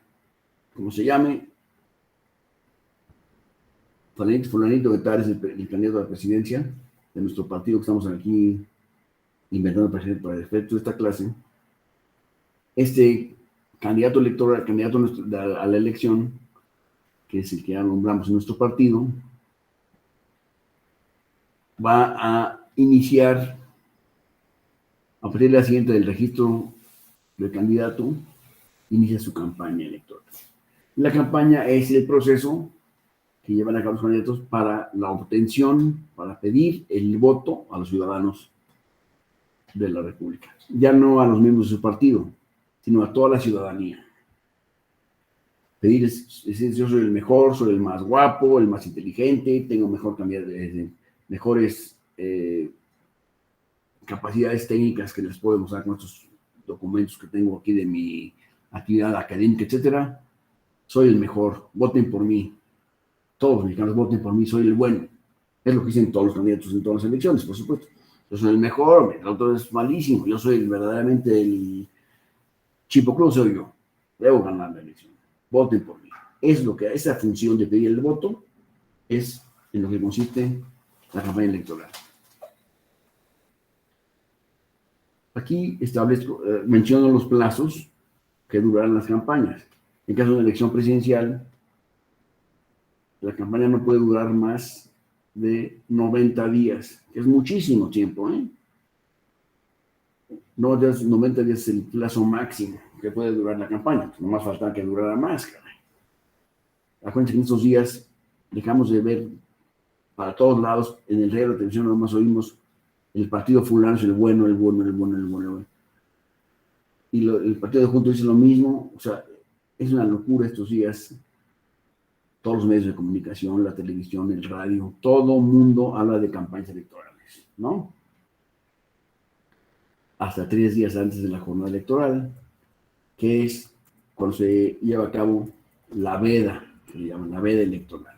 como se llame, fulanito de tal es el candidato a la presidencia de nuestro partido, que estamos aquí inventando presidente para el efecto de esta clase. Este candidato electoral, candidato a la elección, que es el que ya nombramos en nuestro partido, va a iniciar, a partir de la siguiente del registro del candidato, inicia su campaña electoral. La campaña es el proceso que llevan a cabo los candidatos para la obtención, para pedir el voto a los ciudadanos de la República. Ya no a los miembros de su partido, sino a toda la ciudadanía. Pedir yo soy el mejor, soy el más guapo, el más inteligente, tengo mejores capacidades técnicas que les puedo mostrar con estos documentos que tengo aquí de mi actividad académica, etcétera. Soy el mejor, voten por mí. Todos los mexicanos voten por mí, soy el bueno. Es lo que dicen todos los candidatos en todas las elecciones, por supuesto. Yo soy el mejor, el otro es malísimo, yo soy verdaderamente el Chipo Cruz, soy yo. Debo ganar la elección. Voten por mí. Esa función de pedir el voto es en lo que consiste la campaña electoral. Aquí menciono los plazos que durarán las campañas. En caso de una elección presidencial, la campaña no puede durar más de 90 días, que es muchísimo tiempo, ¿eh? 90 días es el plazo máximo que puede durar la campaña. No más falta que durara más, caray. Acuérdense que en estos días dejamos de ver para todos lados, en el radio, la televisión, nada más oímos el partido fulano es el bueno. Y el partido de Juntos dice lo mismo. O sea, es una locura estos días. Todos los medios de comunicación, la televisión, el radio, todo mundo habla de campañas electorales, ¿no? Hasta 3 días antes de la jornada electoral, que es cuando se lleva a cabo la veda, que le llaman la veda electoral.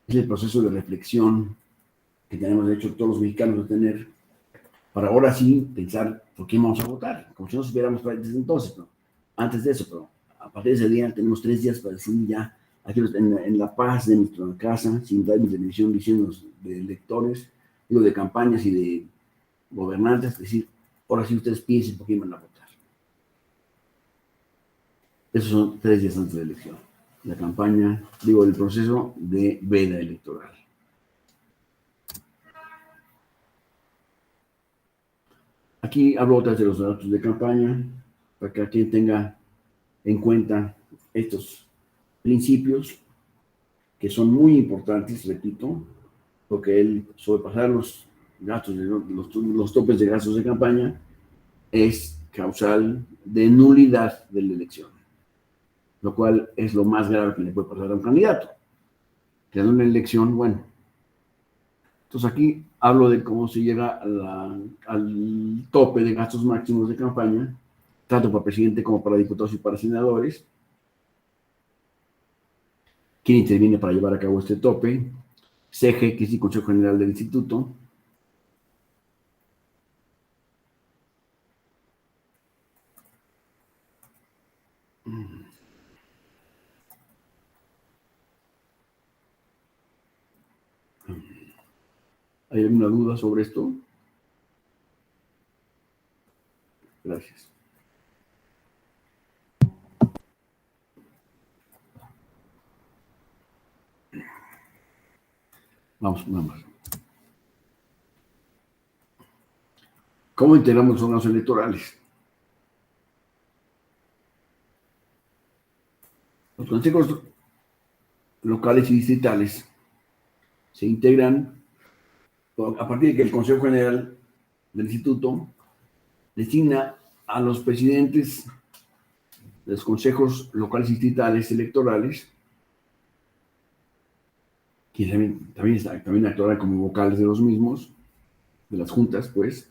Es el proceso de reflexión que tenemos, de hecho, todos los mexicanos de tener para ahora sí pensar por quién vamos a votar, como si no supiéramos desde entonces, ¿no? Antes de eso, pero a partir de ese día tenemos 3 días para decidir ya, aquí en la paz de nuestra casa, sin dar televisión diciendo de electores, digo, de campañas y de gobernantes, decir, ahora sí ustedes piensen por quién van a votar. Esos son 3 días antes de la elección. La campaña, digo, el proceso de veda electoral. Aquí hablo otra vez de los datos de campaña, para que quien tenga en cuenta estos principios, que son muy importantes, repito, porque el sobrepasar los gastos, los topes de gastos de campaña, es causal de nulidad de la elección, lo cual es lo más grave que le puede pasar a un candidato. Que en una elección, bueno. Entonces aquí hablo de cómo se llega al tope de gastos máximos de campaña, tanto para presidente como para diputados y para senadores. ¿Quién interviene para llevar a cabo este tope? CG, que es el Consejo General del Instituto. ¿Hay alguna duda sobre esto? Gracias. Vamos, nada más. ¿Cómo integramos los órganos electorales? Los consejos locales y distritales se integran a partir de que el Consejo General del Instituto designa a los presidentes de los consejos locales y distritales electorales, que también actuarán como vocales de los mismos, de las juntas, pues.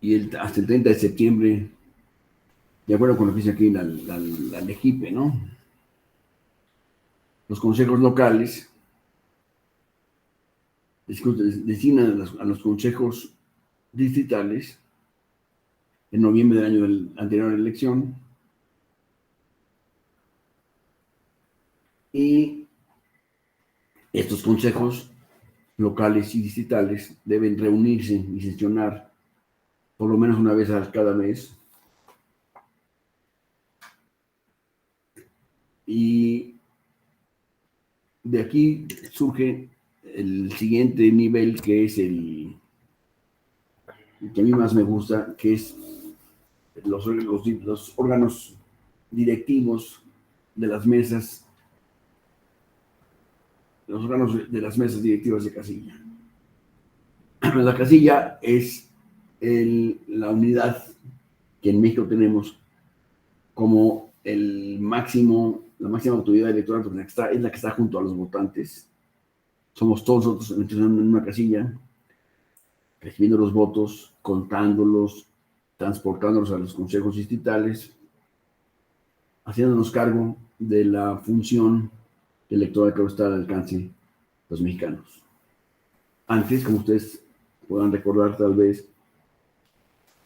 Y hasta el 30 de septiembre, de acuerdo con lo que dice aquí la LEGIPE, ¿no? Los consejos locales designan a los consejos distritales en noviembre del año anterior a la elección, y estos consejos locales y distritales deben reunirse y sesionar por lo menos una vez cada mes. Y de aquí surge el siguiente nivel, que es el que a mí más me gusta, que es los órganos directivos de las mesas, los órganos de las mesas directivas de casilla. La casilla es la unidad que en México tenemos como la máxima autoridad electoral, porque es la que está junto a los votantes. Somos todos nosotros en una casilla, recibiendo los votos, contándolos, transportándolos a los consejos distritales, haciéndonos cargo de la función electoral que está al alcance de los mexicanos. Antes, como ustedes puedan recordar tal vez,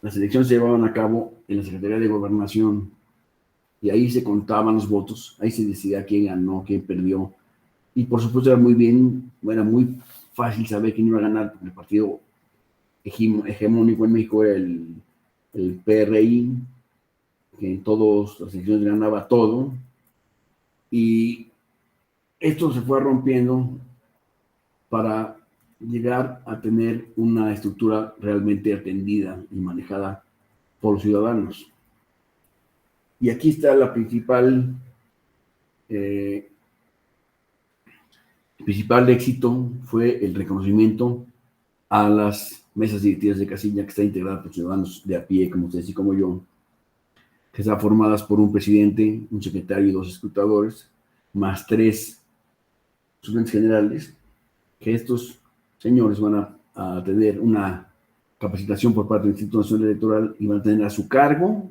las elecciones se llevaban a cabo en la Secretaría de Gobernación, y ahí se contaban los votos, ahí se decidía quién ganó, quién perdió, y por supuesto era muy fácil saber quién iba a ganar, porque el partido hegemónico en México era el PRI, que en todas las elecciones ganaba todo, y esto se fue rompiendo para llegar a tener una estructura realmente atendida y manejada por los ciudadanos. Y aquí está el principal éxito, fue el reconocimiento a las mesas directivas de casilla, que está integrada por ciudadanos de a pie, como ustedes y como yo, que están formadas por un presidente, un secretario y 2 escrutadores, más 3 suplentes generales, que estos señores van a tener una capacitación por parte del Instituto Nacional Electoral y van a tener a su cargo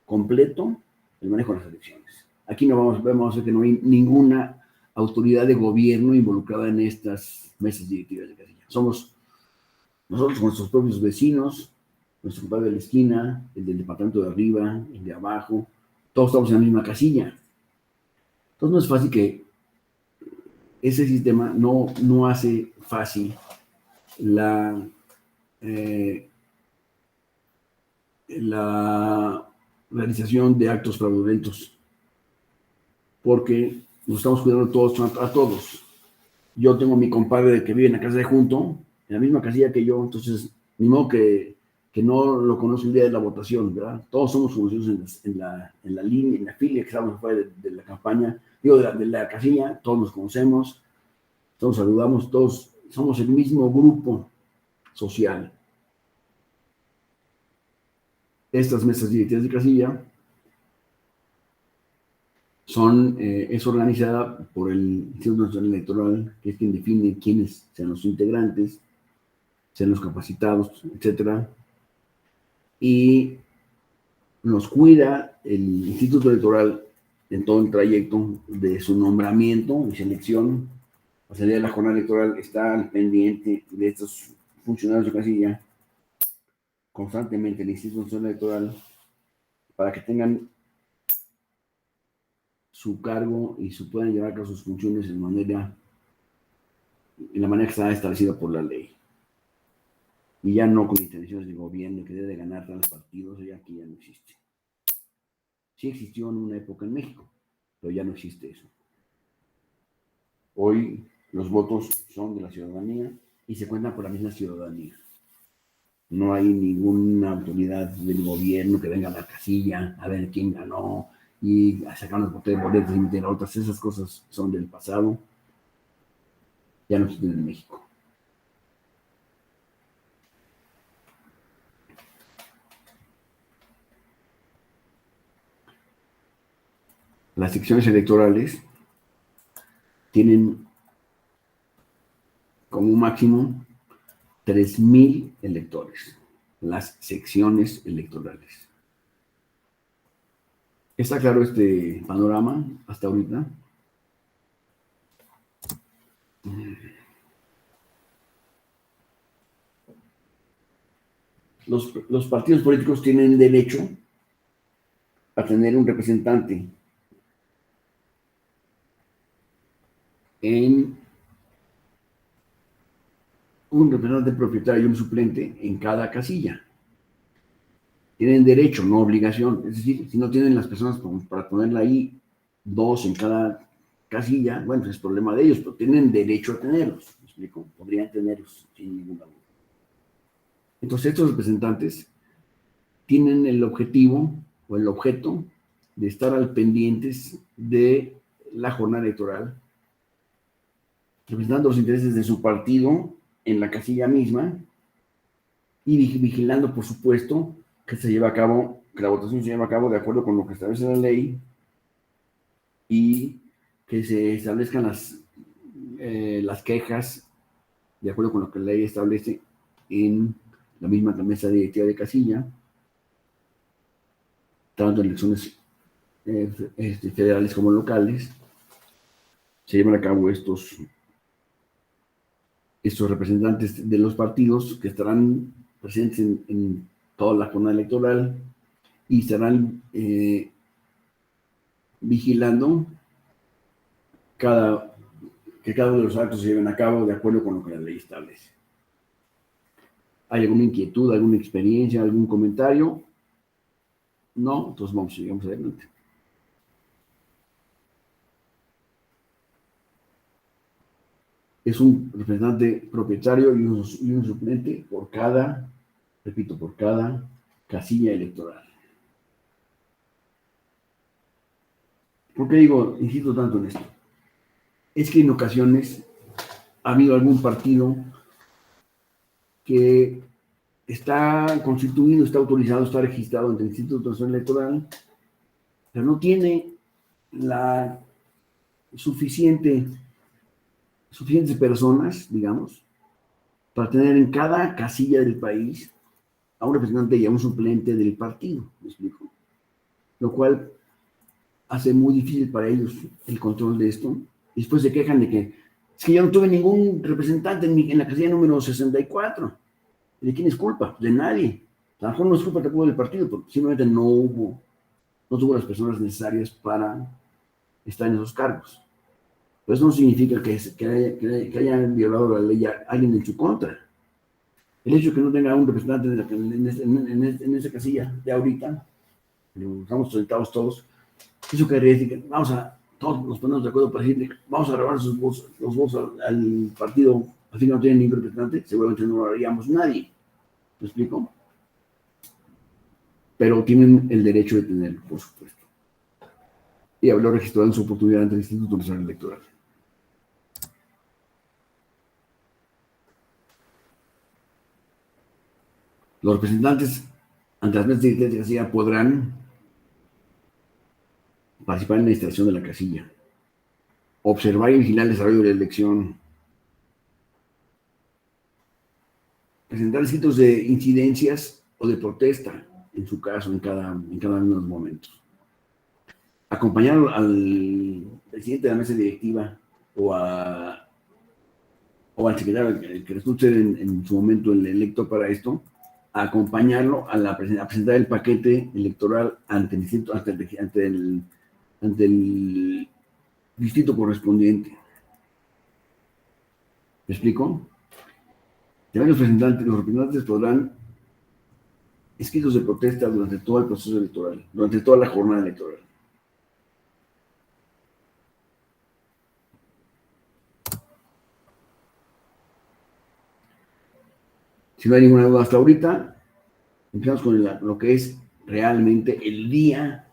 completo el manejo de las elecciones. Aquí vamos a ver que no hay ninguna autoridad de gobierno involucrada en estas mesas directivas de casilla. Somos nosotros con nuestros propios vecinos, nuestro compadre de la esquina, el del departamento de arriba, el de abajo, todos estamos en la misma casilla. Entonces no es fácil que ese sistema no hace fácil la realización de actos fraudulentos, porque nos estamos cuidando todos a todos. Yo tengo a mi compadre que vive en la casa de junto, en la misma casilla que yo, entonces ni modo que no lo conozco el día de la votación, ¿verdad? Todos somos conocidos en la línea, en la fila que estamos afuera de la campaña, digo, de la casilla, todos nos conocemos, todos saludamos, todos somos el mismo grupo social. Estas mesas directivas de casilla es organizada por el Instituto Nacional Electoral, que es quien define quiénes sean los integrantes, sean los capacitados, etcétera, y nos cuida el Instituto Electoral en todo el trayecto de su nombramiento y selección. A salir de la jornada electoral está al pendiente de estos funcionarios de casilla constantemente el Instituto Nacional Electoral para que tengan su cargo y se puedan llevar a cabo sus funciones en la manera que está establecida por la ley. Y ya no con intenciones de gobierno que debe ganar a los partidos, ya aquí ya no existe. Sí existió en una época en México, pero ya no existe eso. Hoy los votos son de la ciudadanía y se cuentan por la misma ciudadanía. No hay ninguna autoridad del gobierno que venga a la casilla a ver quién ganó y a sacar los boletos y meter otras. Esas cosas son del pasado. Ya no existen en México. Las secciones electorales tienen como máximo 3,000 electores, las secciones electorales. ¿Está claro este panorama hasta ahorita? Los partidos políticos tienen derecho a tener un representante un representante propietario y un suplente en cada casilla. Tienen derecho, no obligación. Es decir, si no tienen las personas para ponerla ahí, 2 en cada casilla, bueno, es problema de ellos, pero tienen derecho a tenerlos. ¿Me explico? Podrían tenerlos sin ninguna duda. Entonces, estos representantes tienen el objetivo o el objeto de estar al pendientes de la jornada electoral, representando los intereses de su partido en la casilla misma y vigilando, por supuesto, que la votación se lleve a cabo de acuerdo con lo que establece la ley y que se establezcan las quejas de acuerdo con lo que la ley establece en la misma mesa directiva de casilla, tanto en elecciones federales como locales. Se llevan a cabo estos representantes de los partidos que estarán presentes en toda la jornada electoral y estarán vigilando que cada uno de los actos se lleven a cabo de acuerdo con lo que la ley establece. ¿Hay alguna inquietud, alguna experiencia, algún comentario? No, entonces sigamos adelante. Es un representante propietario y un suplente por cada casilla electoral. ¿Por qué insisto tanto en esto? Es que en ocasiones ha habido algún partido que está constituido, está autorizado, está registrado ante el Instituto Nacional Electoral, pero no tiene la suficientes personas, digamos, para tener en cada casilla del país a un representante y a un suplente del partido, ¿me explico? Lo cual hace muy difícil para ellos el control de esto Y después se quejan de que es que yo no tuve ningún representante en la casilla número 64. ¿De quién es culpa? De nadie. A lo mejor no es culpa tampoco del partido, porque simplemente no tuvo las personas necesarias para estar en esos cargos. Pero eso no significa que hayan violado la ley a alguien en su contra. El hecho de que no tenga un representante en esa casilla de ahorita, estamos sentados todos, eso querría decir que todos nos ponemos de acuerdo para decir, vamos a grabar los votos al partido, así que no tienen ningún representante, seguramente no lo haríamos nadie. ¿Me explico? Pero tienen el derecho de tenerlo, por supuesto. Y haberlo registrado en su oportunidad ante el Instituto Nacional Electoral. Los representantes ante las mesas de casilla podrán participar en la instalación de la casilla, observar y vigilar el desarrollo de la elección, presentar escritos de incidencias o de protesta, en su caso, en cada uno de los momentos, acompañar al presidente de la mesa directiva o al secretario que resulte en su momento el electo para esto, a acompañarlo a presentar el paquete electoral ante el distrito correspondiente. ¿Me explico? También los representantes podrán escritos de protesta durante todo el proceso electoral, durante toda la jornada electoral. Si no hay ninguna duda hasta ahorita, empezamos con lo que es realmente el día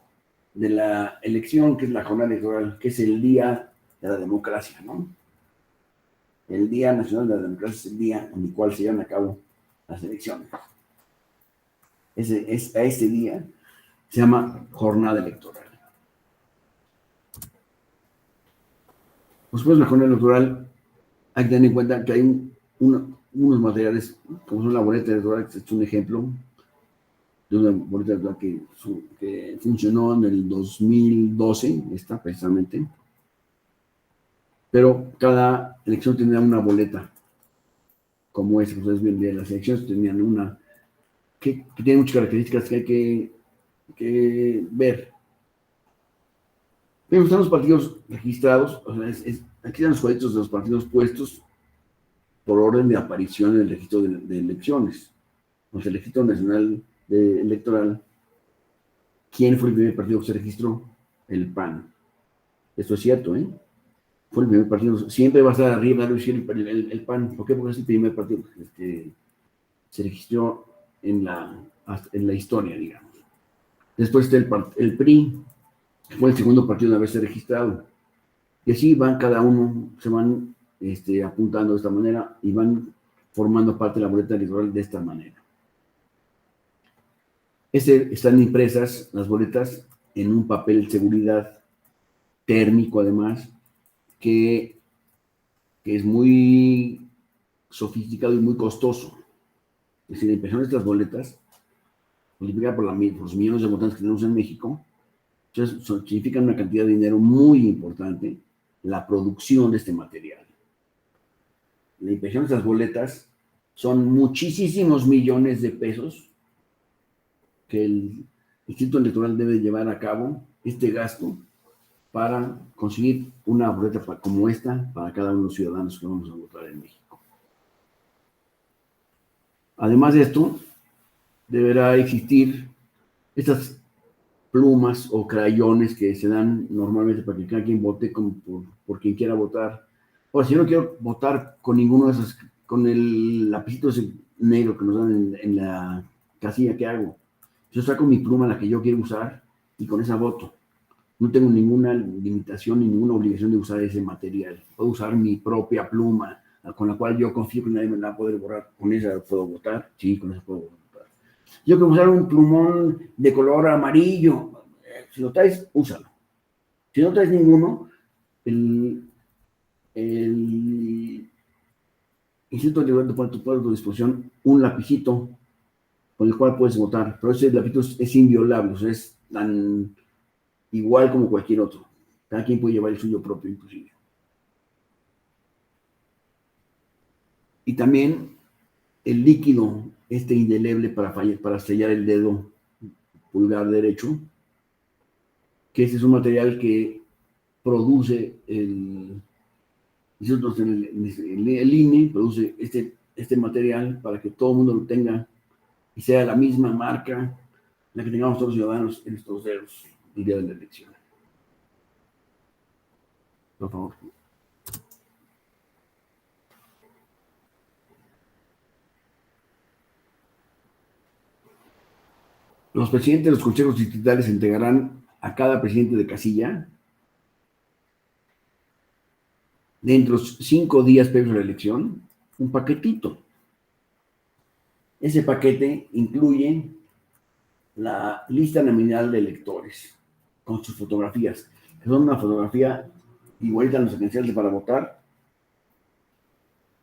de la elección, que es la jornada electoral, que es el día de la democracia, ¿no? El Día Nacional de la Democracia es el día en el cual se llevan a cabo las elecciones. A este día se llama jornada electoral. Por supuesto, la jornada electoral hay que tener en cuenta que hay unos materiales, como son la boleta electoral, que es un ejemplo de una boleta electoral que funcionó en el 2012, precisamente. Pero cada elección tenía una boleta, como esta. Ustedes ven, de las elecciones tenían una que tiene muchas características que hay que ver. Pero están los partidos registrados, o sea, aquí están los cuadritos de los partidos puestos por orden de aparición en el registro de elecciones. O sea, el registro nacional electoral, ¿quién fue el primer partido que se registró? El PAN. Esto es cierto, ¿eh? Fue el primer partido, siempre va a estar arriba el PAN. ¿Por qué? Porque es el primer partido que se registró en la historia, digamos. Después está el PRI, que fue el segundo partido en haberse registrado. Y así van cada uno, se van apuntando de esta manera y van formando parte de la boleta electoral de esta manera. Están impresas las boletas en un papel de seguridad térmico, además, que es muy sofisticado y muy costoso. Es decir, la impresión de estas boletas, multiplicada por los millones de votantes que tenemos en México, entonces significan una cantidad de dinero muy importante la producción de este material. La impresión de estas boletas son muchísimos millones de pesos que el Instituto Electoral debe llevar a cabo este gasto para conseguir una boleta como esta para cada uno de los ciudadanos que vamos a votar en México. Además de esto, deberá existir estas plumas o crayones que se dan normalmente para que cada quien vote por quien quiera votar. O si yo no quiero votar con ninguno de esos, con el lapicito ese negro que nos dan en la casilla, ¿qué hago? Yo saco mi pluma, la que yo quiero usar, y con esa voto. No tengo ninguna limitación ni ninguna obligación de usar ese material. Puedo usar mi propia pluma, con la cual yo confío que nadie me la va a poder borrar. ¿Con esa puedo votar? Sí, con esa puedo votar. Yo quiero usar un plumón de color amarillo. Si lo traes, úsalo. Si no traes ninguno, el Instituto Electoral te pone a tu disposición un lapicito con el cual puedes votar, pero ese lapicito es inviolable, o sea, es tan igual como cualquier otro. Cada quien puede llevar el suyo propio, inclusive. Y también el líquido indeleble para sellar el dedo pulgar derecho, que ese es un material que produce nosotros en el INE produce este material para que todo el mundo lo tenga y sea la misma marca la que tengamos todos los ciudadanos en estos dedos el día de la elección. Por favor. Los presidentes de los consejos distritales entregarán a cada presidente de casilla, dentro de los 5 días previos a la elección, un paquetito. Ese paquete incluye la lista nominal de electores con sus fotografías, que son una fotografía igualita a nuestra credencial para votar.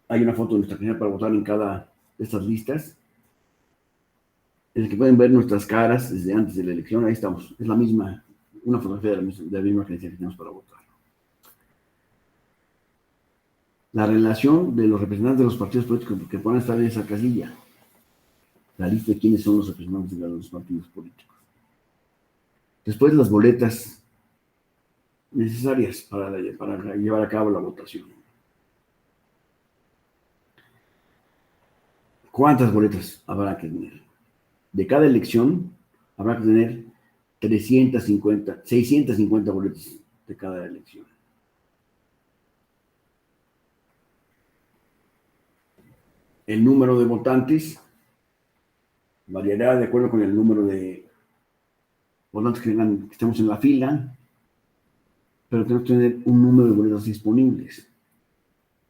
Hay una foto de nuestra credencial para votar en cada de estas listas, en la que pueden ver nuestras caras desde antes de la elección. Ahí estamos, es la misma, una fotografía de la misma credencial que tenemos para votar. La relación de los representantes de los partidos políticos que puedan estar en esa casilla, la lista de quiénes son los representantes de los partidos políticos. Después las boletas necesarias para llevar a cabo la votación. ¿Cuántas boletas habrá que tener? De cada elección habrá que tener 650 boletas de cada elección. El número de votantes variará de acuerdo con el número de votantes que estemos en la fila, pero tenemos que tener un número de boletas disponibles.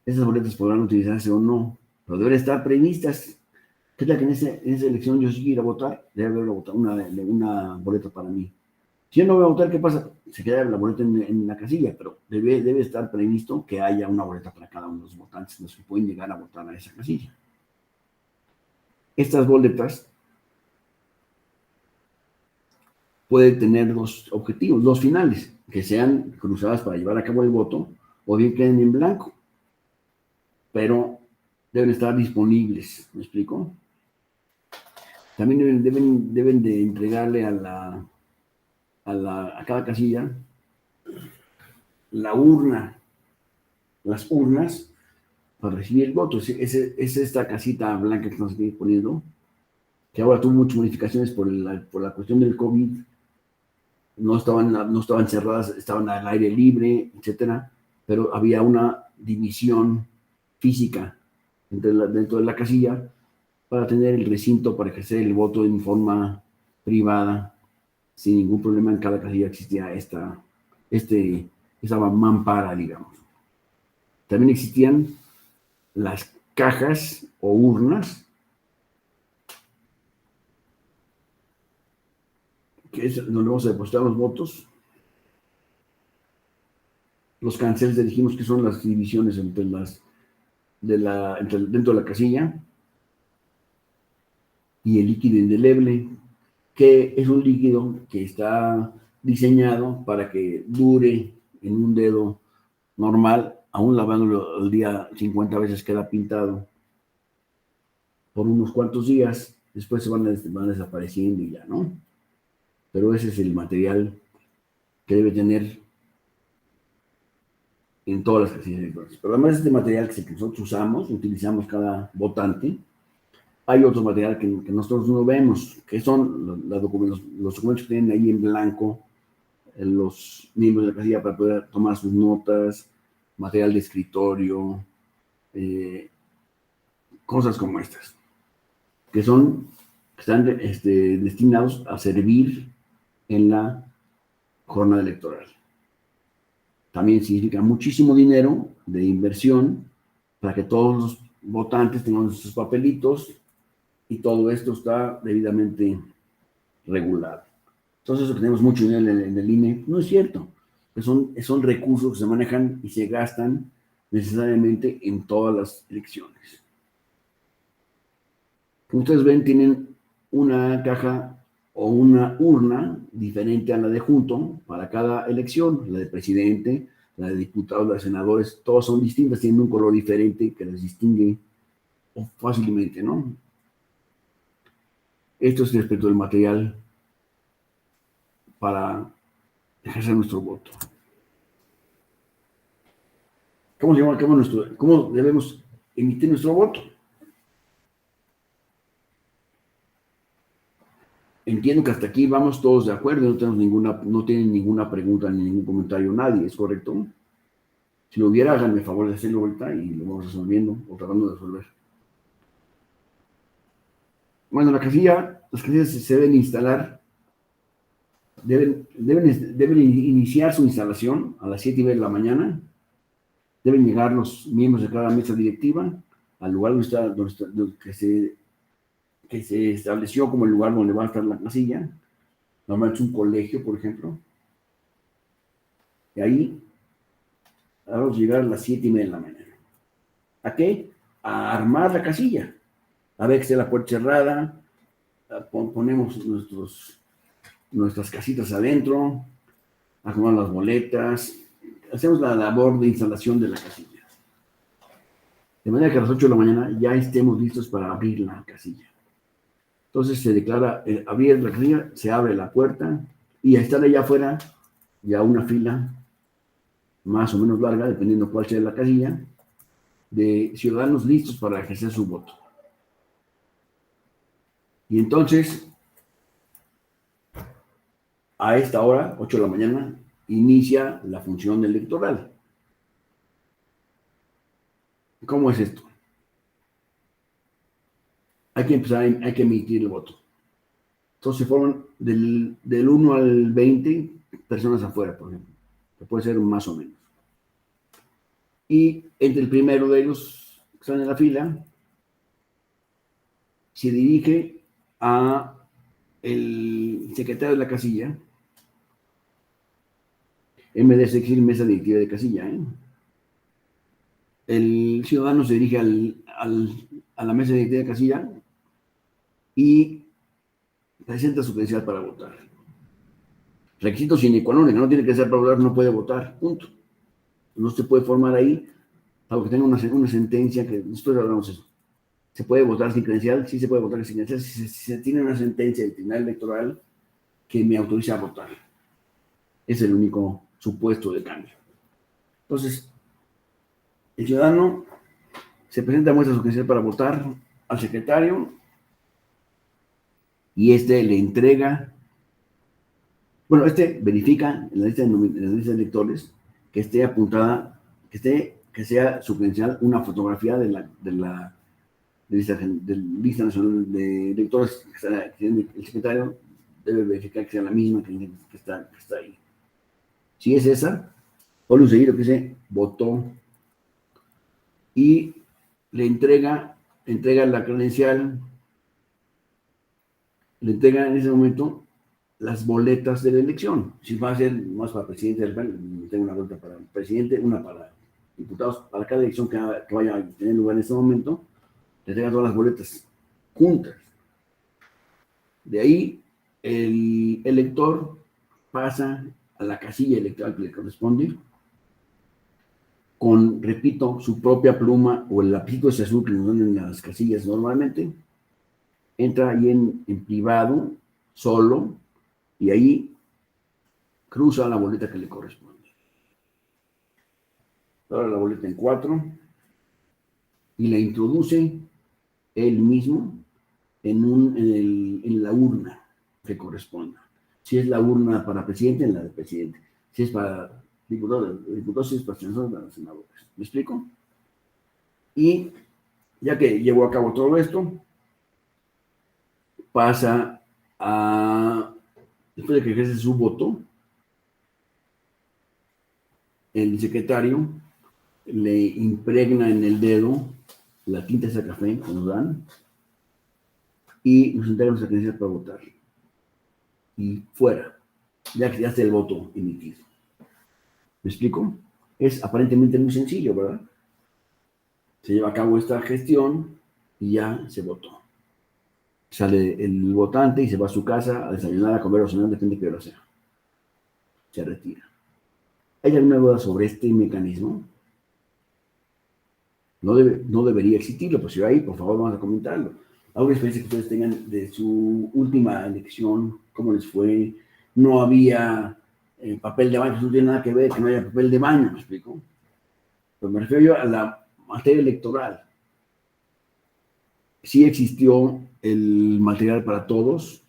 Esas boletas podrán utilizarse o no, pero deben estar previstas. ¿Qué tal que en esa elección yo sí quiero votar? Debe haber una boleta para mí. Si yo no voy a votar, ¿qué pasa? Se queda la boleta en la casilla, pero debe estar previsto que haya una boleta para cada uno de los votantes, los que pueden llegar a votar a esa casilla. Estas boletas pueden tener dos objetivos, dos finales, que sean cruzadas para llevar a cabo el voto, o bien queden en blanco, pero deben estar disponibles, ¿me explico? También deben de entregarle a cada casilla la urna, las urnas para recibir el voto. Es esta casita blanca que estamos aquí poniendo, que ahora tuvo muchas modificaciones por la cuestión del COVID. No estaban cerradas, estaban al aire libre, etcétera, pero había una división física dentro de la casilla para tener el recinto para ejercer el voto en forma privada, sin ningún problema. En cada casilla existía esa mampara, digamos. También existían las cajas o urnas, que es donde vamos a depositar los votos. Los canceles, dijimos que son las divisiones dentro de la casilla. Y el líquido indeleble, que es un líquido que está diseñado para que dure en un dedo normal, aún lavándolo al día 50 veces queda pintado por unos cuantos días, después se van desapareciendo y ya, ¿no? Pero ese es el material que debe tener en todas las casillas electorales. Pero además de este material que nosotros utilizamos cada votante, hay otro material que nosotros no vemos, que son los documentos que tienen ahí en blanco los miembros de la casilla para poder tomar sus notas, material de escritorio, cosas como estas, que están destinados a servir en la jornada electoral. También significa muchísimo dinero de inversión para que todos los votantes tengan sus papelitos y todo esto está debidamente regulado. Entonces, eso que tenemos mucho dinero en el INE, no es cierto. Son recursos que se manejan y se gastan necesariamente en todas las elecciones. Como ustedes ven, tienen una caja o una urna diferente a la de junto para cada elección. La de presidente, la de diputados, la de senadores, todas son distintas, tienen un color diferente que las distingue o fácilmente, ¿no? Esto es respecto del material para ejercer nuestro voto. ¿Cómo debemos emitir nuestro voto? Entiendo que hasta aquí vamos todos de acuerdo, no tienen ninguna pregunta ni ningún comentario nadie, ¿es correcto? Si lo hubiera, háganme el favor de hacerlo ahorita y lo vamos resolviendo o tratando de resolver. Bueno, las casillas se deben instalar, deben iniciar su instalación a las 7:30 de la mañana. Deben llegar los miembros de cada mesa directiva al lugar que se estableció como el lugar donde va a estar la casilla. Normalmente es un colegio, por ejemplo. Y ahí vamos a llegar a las 7:30 de la mañana. ¿A qué? A armar la casilla. A ver que esté la puerta cerrada. Ponemos nuestras casitas adentro. Acomodamos las boletas. Hacemos la labor de instalación de la casilla. De manera que a las 8 de la mañana ya estemos listos para abrir la casilla. Entonces se declara abrir la casilla, se abre la puerta y a estar allá afuera ya una fila más o menos larga, dependiendo cuál sea la casilla, de ciudadanos listos para ejercer su voto. Y entonces, a esta hora, 8 de la mañana, inicia la función electoral. ¿Cómo es esto? Hay que emitir el voto. Entonces se forman del 1 al 20 personas afuera, por ejemplo, que puede ser más o menos. Y entre el primero de ellos, que están en la fila, se dirige a el secretario de la casilla, en vez de seguir mesa directiva de casilla, el ciudadano se dirige a la mesa directiva de casilla y presenta su credencial para votar. Requisito sine qua non, no tiene que ser para votar, no puede votar, punto. No se puede formar ahí, salvo que tenga una sentencia, que después hablamos de eso. ¿Se puede votar sin credencial? Sí se puede votar sin credencial, si se tiene una sentencia del Tribunal Electoral que me autoriza a votar. Es el único supuesto de cambio. Entonces, el ciudadano se presenta, muestra su credencial para votar al secretario y le entrega, bueno, verifica en la lista de electores que esté apuntada, que sea su credencial una fotografía de la lista nacional de electores que tiene el secretario, debe verificar que sea la misma que está ahí. Si es esa, pone un seguido que dice votó y le entrega la credencial, le entrega en ese momento las boletas de la elección. Si va a ser más para presidente del país, tengo una boleta para el presidente, una para diputados, para cada elección que vaya a tener lugar en este momento, le entrega todas las boletas juntas. De ahí, el elector pasa a la casilla electoral que le corresponde, con, repito, su propia pluma o el lapicito ese azul que nos dan en las casillas normalmente, entra ahí en privado, solo, y ahí cruza la boleta que le corresponde. Ahora la boleta en 4 y la introduce él mismo en la urna que corresponda. Si es la urna para presidente, en la de presidente. Si es para diputados, si es para senadores. ¿Me explico? Y ya que llevó a cabo todo esto, pasa después de que ejerce su voto, el secretario le impregna en el dedo la tinta esa café que nos dan y nos entrega nuestra credencial para votar. Y fuera, ya que ya está el voto emitido. ¿Me explico? Es aparentemente muy sencillo, ¿verdad? Se lleva a cabo esta gestión y ya se votó. Sale el votante y se va a su casa a desayunar, a comer o cenar, depende de qué hora sea. Se retira. ¿Hay alguna duda sobre este mecanismo? No debería existirlo, pues si ahí, por favor, vamos a comentarlo. ¿Alguna experiencia que ustedes tengan de su última elección? ¿Cómo les fue? No había papel de baño, eso no tiene nada que ver que no haya papel de baño, ¿me explico? Pero me refiero yo a la materia electoral. Sí existió el material para todos,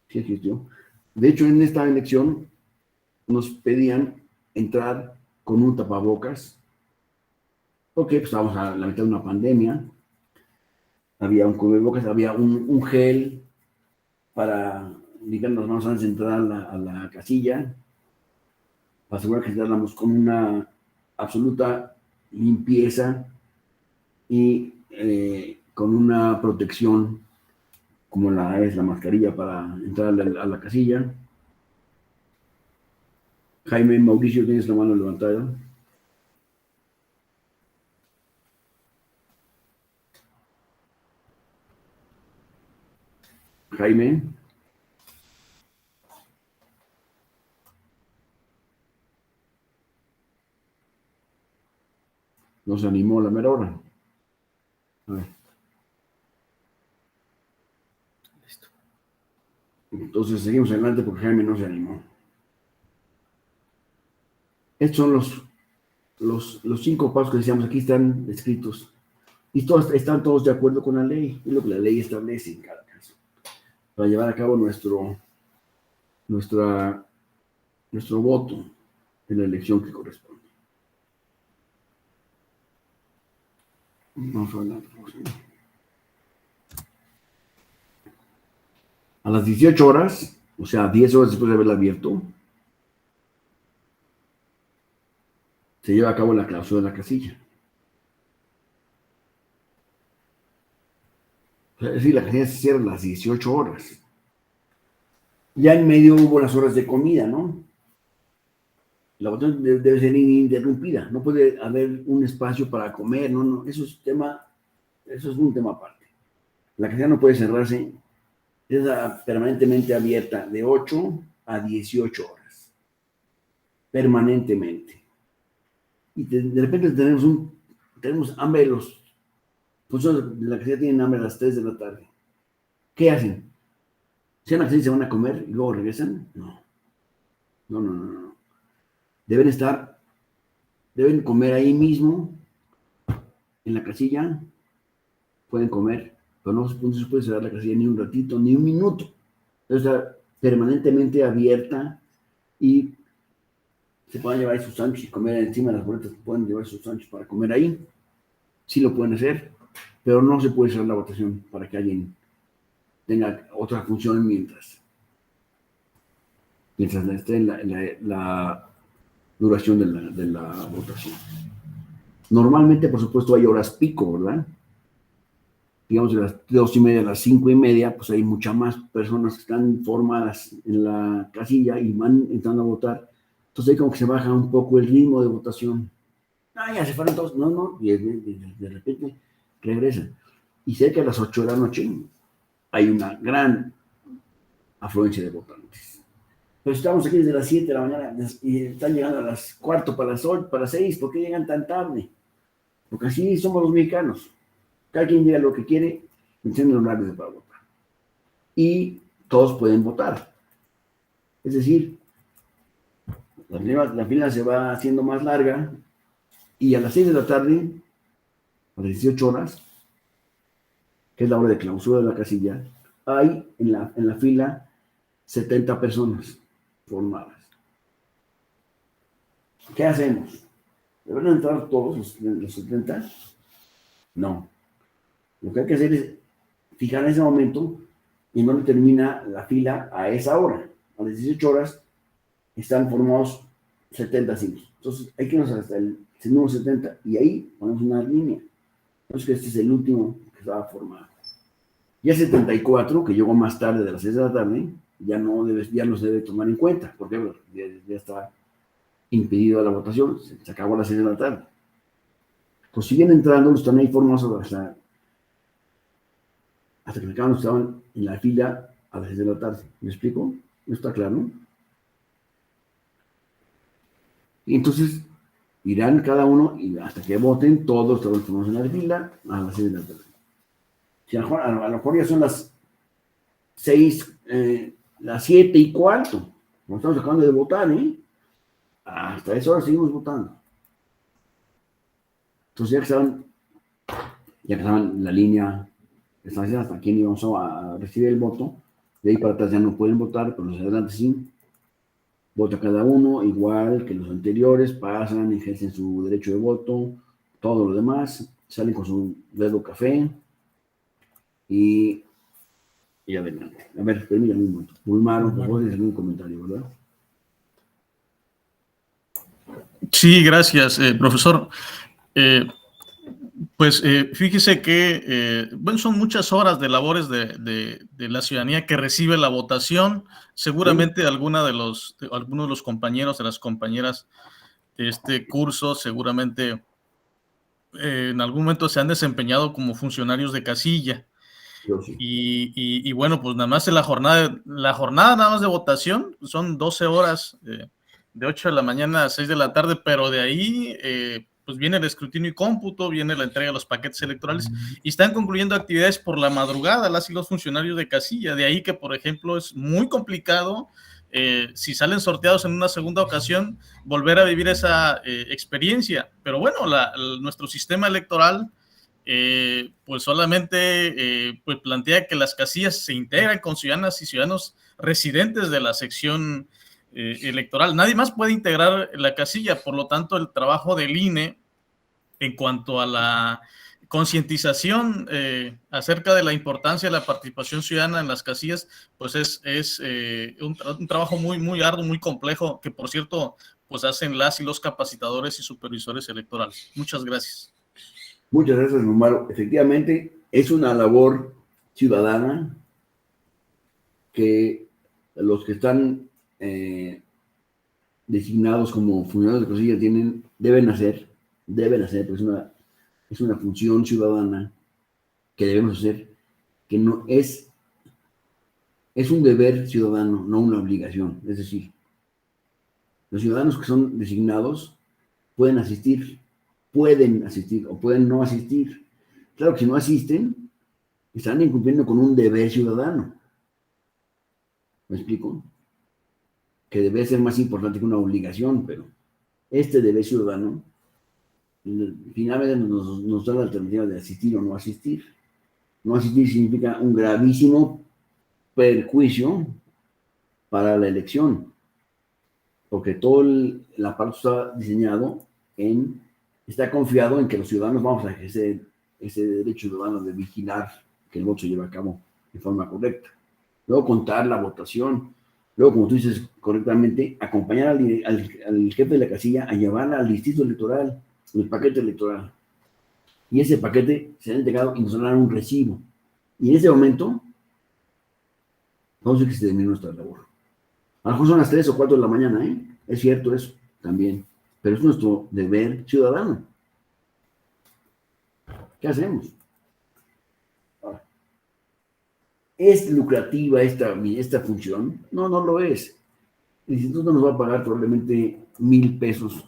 sí existió. De hecho, en esta elección nos pedían entrar con un tapabocas, porque pues, estábamos a la mitad de una pandemia, había un cubrebocas, había un gel para limpiar las manos antes de entrar a la casilla, para asegurar que entráramos con una absoluta limpieza y con una protección como es la mascarilla para entrar a la casilla. Jaime, Mauricio, tienes la mano levantada. Jaime. No se animó a la mera hora. A ver. Listo. Entonces seguimos adelante porque Jaime no se animó. Estos son los 5 pasos que decíamos aquí, están escritos. Y están todos de acuerdo con la ley. Es lo que la ley establece en cada caso. Para llevar a cabo nuestro voto en la elección que corresponde. Vamos a hablar. A las 18 horas, o sea, 10 horas después de haberla abierto, se lleva a cabo la clausura de la casilla. Es decir, la casilla se cierra a las 18 horas. Ya en medio hubo las horas de comida, ¿no? La votación debe ser ininterrumpida. No puede haber un espacio para comer, no. Eso es un tema aparte. La casilla no puede cerrarse. Es permanentemente abierta de 8 a 18 horas. Permanentemente. Y de repente tenemos hambre los funcionarios de la casilla tienen hambre a las 3 de la tarde. ¿Qué hacen? ¿Se van a casilla y se van a comer y luego regresan? No. Deben comer ahí mismo, en la casilla, pueden comer, pero no se puede cerrar la casilla ni un ratito, ni un minuto. Debe estar permanentemente abierta y se pueden llevar sus sándwiches y comer encima de las boletas, pueden llevar sus sándwiches para comer ahí. Sí lo pueden hacer, pero no se puede cerrar la votación para que alguien tenga otra función mientras esté en la duración de la votación. Normalmente, por supuesto, hay horas pico, ¿verdad? Digamos, de las 2:30 a las 5:30, pues hay muchas más personas que están formadas en la casilla y van entrando a votar. Entonces ahí como que se baja un poco el ritmo de votación. Ya se fueron todos. No, y de repente regresan. Y cerca de las 8 de la noche hay una gran afluencia de votantes. Pero estamos aquí desde las 7 de la mañana y están llegando a las 4 para las 8, para las 6. ¿Por qué llegan tan tarde? Porque así somos los mexicanos. Cada quien llega a lo que quiere, enciende los horarios para votar. Y todos pueden votar. Es decir, la fila se va haciendo más larga y a las 6 de la tarde, a las 18 horas, que es la hora de clausura de la casilla, hay en la fila 70 personas formadas. ¿Qué hacemos? ¿Deben entrar todos los 70? No. Lo que hay que hacer es fijar en ese momento y no le termina la fila a esa hora. A las 18 horas están formados 70 signos. Entonces hay que irnos hasta el número 70 y ahí ponemos una línea. Entonces este es el último que estaba formado. Y el 74, que llegó más tarde de las 6 de la tarde, ya no se debe tomar en cuenta, porque ya está impedido la votación, se acabó a las 6 de la tarde. Pues siguen entrando, están ahí formados hasta que estaban en la fila a las 6 de la tarde. ¿Me explico? ¿No está claro? Y entonces, Irán cada uno y hasta que voten todos formamos en la fila a las 6 de la tarde. Si a lo mejor ya son las 6, las 7:15, no estamos acabando de votar, hasta esa hora seguimos votando. Entonces ya que estaban la línea establecida hasta quién íbamos a recibir el voto, de ahí para atrás ya no pueden votar, pero los adelante sí. Vota cada uno, igual que los anteriores, pasan, ejercen su derecho de voto, todo lo demás, salen con su dedo café y adelante. A ver, permítame un momento. Bulmaro, por favor, algún comentario, ¿verdad? Sí, gracias, profesor. Pues fíjese que bueno, son muchas horas de labores de la ciudadanía que recibe la votación. Seguramente algunos de los compañeros, de las compañeras de este curso, seguramente en algún momento se han desempeñado como funcionarios de casilla. Yo sí. Y bueno, pues nada más en la jornada nada más de votación son 12 horas, de 8 de la mañana a 6 de la tarde, pero de ahí pues viene el escrutinio y cómputo, viene la entrega de los paquetes electorales y están concluyendo actividades por la madrugada las y los funcionarios de casilla. De ahí que, por ejemplo, es muy complicado, si salen sorteados en una segunda ocasión, volver a vivir esa experiencia. Pero bueno, nuestro sistema electoral pues solamente pues plantea que las casillas se integran con ciudadanas y ciudadanos residentes de la sección electoral. Nadie más puede integrar la casilla, por lo tanto el trabajo del INE en cuanto a la concientización acerca de la importancia de la participación ciudadana en las casillas, pues es un trabajo muy, muy arduo, muy complejo, que por cierto, pues hacen las y los capacitadores y supervisores electorales. Muchas gracias. Muchas gracias, Bulmaro. Efectivamente, es una labor ciudadana que los que están designados como funcionarios de casilla deben hacer, pues es una función ciudadana que debemos hacer, que no es un deber ciudadano, no una obligación. Es decir, los ciudadanos que son designados pueden asistir o pueden no asistir. Claro que si no asisten, están incumpliendo con un deber ciudadano. ¿Me explico? Que debe ser más importante que una obligación, pero este deber ciudadano finalmente nos da la alternativa de asistir o no asistir. No asistir significa un gravísimo perjuicio para la elección, porque todo el aparato está diseñado está confiado en que los ciudadanos vamos a ejercer ese derecho ciudadano de vigilar que el voto se lleve a cabo de forma correcta. Luego contar la votación. Luego, como tú dices correctamente, acompañar al jefe de la casilla a llevarla al distrito electoral, el paquete electoral. Y ese paquete será entregado y nos darán un recibo. Y en ese momento, vamos a ver que se termina nuestra labor. A lo mejor son las 3 o 4 de la mañana, Es cierto eso también. Pero es nuestro deber ciudadano. ¿Qué hacemos? Ahora, ¿es lucrativa esta función? No, no lo es. El instituto nos va a pagar probablemente 1,000 pesos.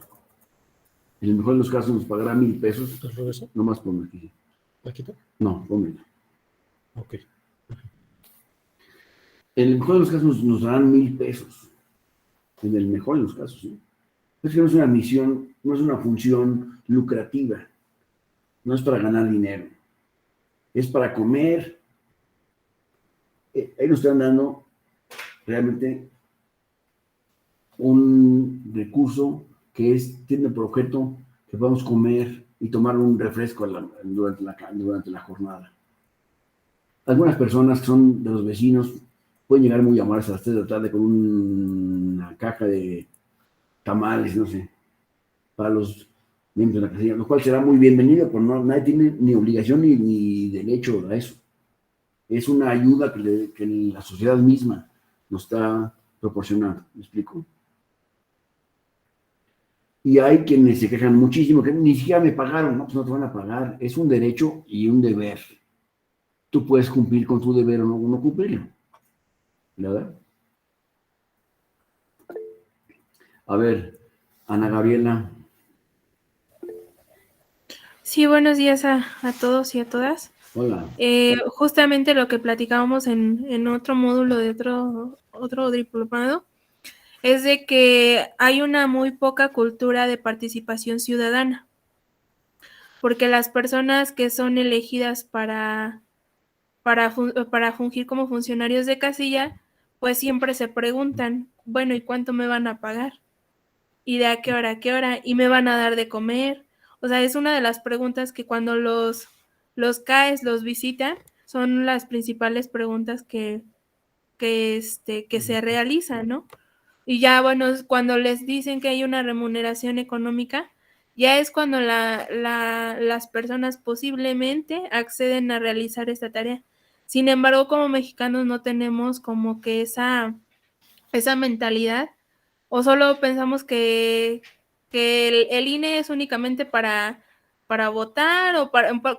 En el mejor de los casos nos pagará 1,000 pesos. ¿El regreso? Nomás ponme aquí. ¿La quito? No, ponme. Ok. En el mejor de los casos nos darán 1,000 pesos. En el mejor de los casos, ¿sí? Es que no es una misión, no es una función lucrativa. No es para ganar dinero. Es para comer. Ahí nos están dando realmente un recurso que tiene por objeto que podamos comer y tomar un refresco durante la jornada. Algunas personas que son de los vecinos pueden llegar muy amables a las 3 de la tarde con una caja de tamales, no sé, para los miembros de la casilla, lo cual será muy bienvenido, pero nadie tiene ni obligación ni derecho a eso. Es una ayuda que la sociedad misma nos está proporcionando. ¿Me explico? Y hay quienes se quejan muchísimo, que ni siquiera me pagaron. No, pues no te van a pagar. Es un derecho y un deber. Tú puedes cumplir con tu deber o no cumplirlo. ¿Verdad? A ver, Ana Gabriela. Sí, buenos días a todos y a todas. Hola. Justamente lo que platicábamos en otro módulo de otro diplomado es de que hay una muy poca cultura de participación ciudadana, porque las personas que son elegidas para fungir como funcionarios de casilla, pues siempre se preguntan, bueno, ¿y cuánto me van a pagar? ¿Y de a qué hora a qué hora? ¿Y me van a dar de comer? O sea, es una de las preguntas que cuando los CAES los visitan, son las principales preguntas que se realizan, ¿no? Y ya, bueno, cuando les dicen que hay una remuneración económica, ya es cuando las personas posiblemente acceden a realizar esta tarea. Sin embargo, como mexicanos no tenemos como que esa mentalidad, o solo pensamos que el INE es únicamente para votar o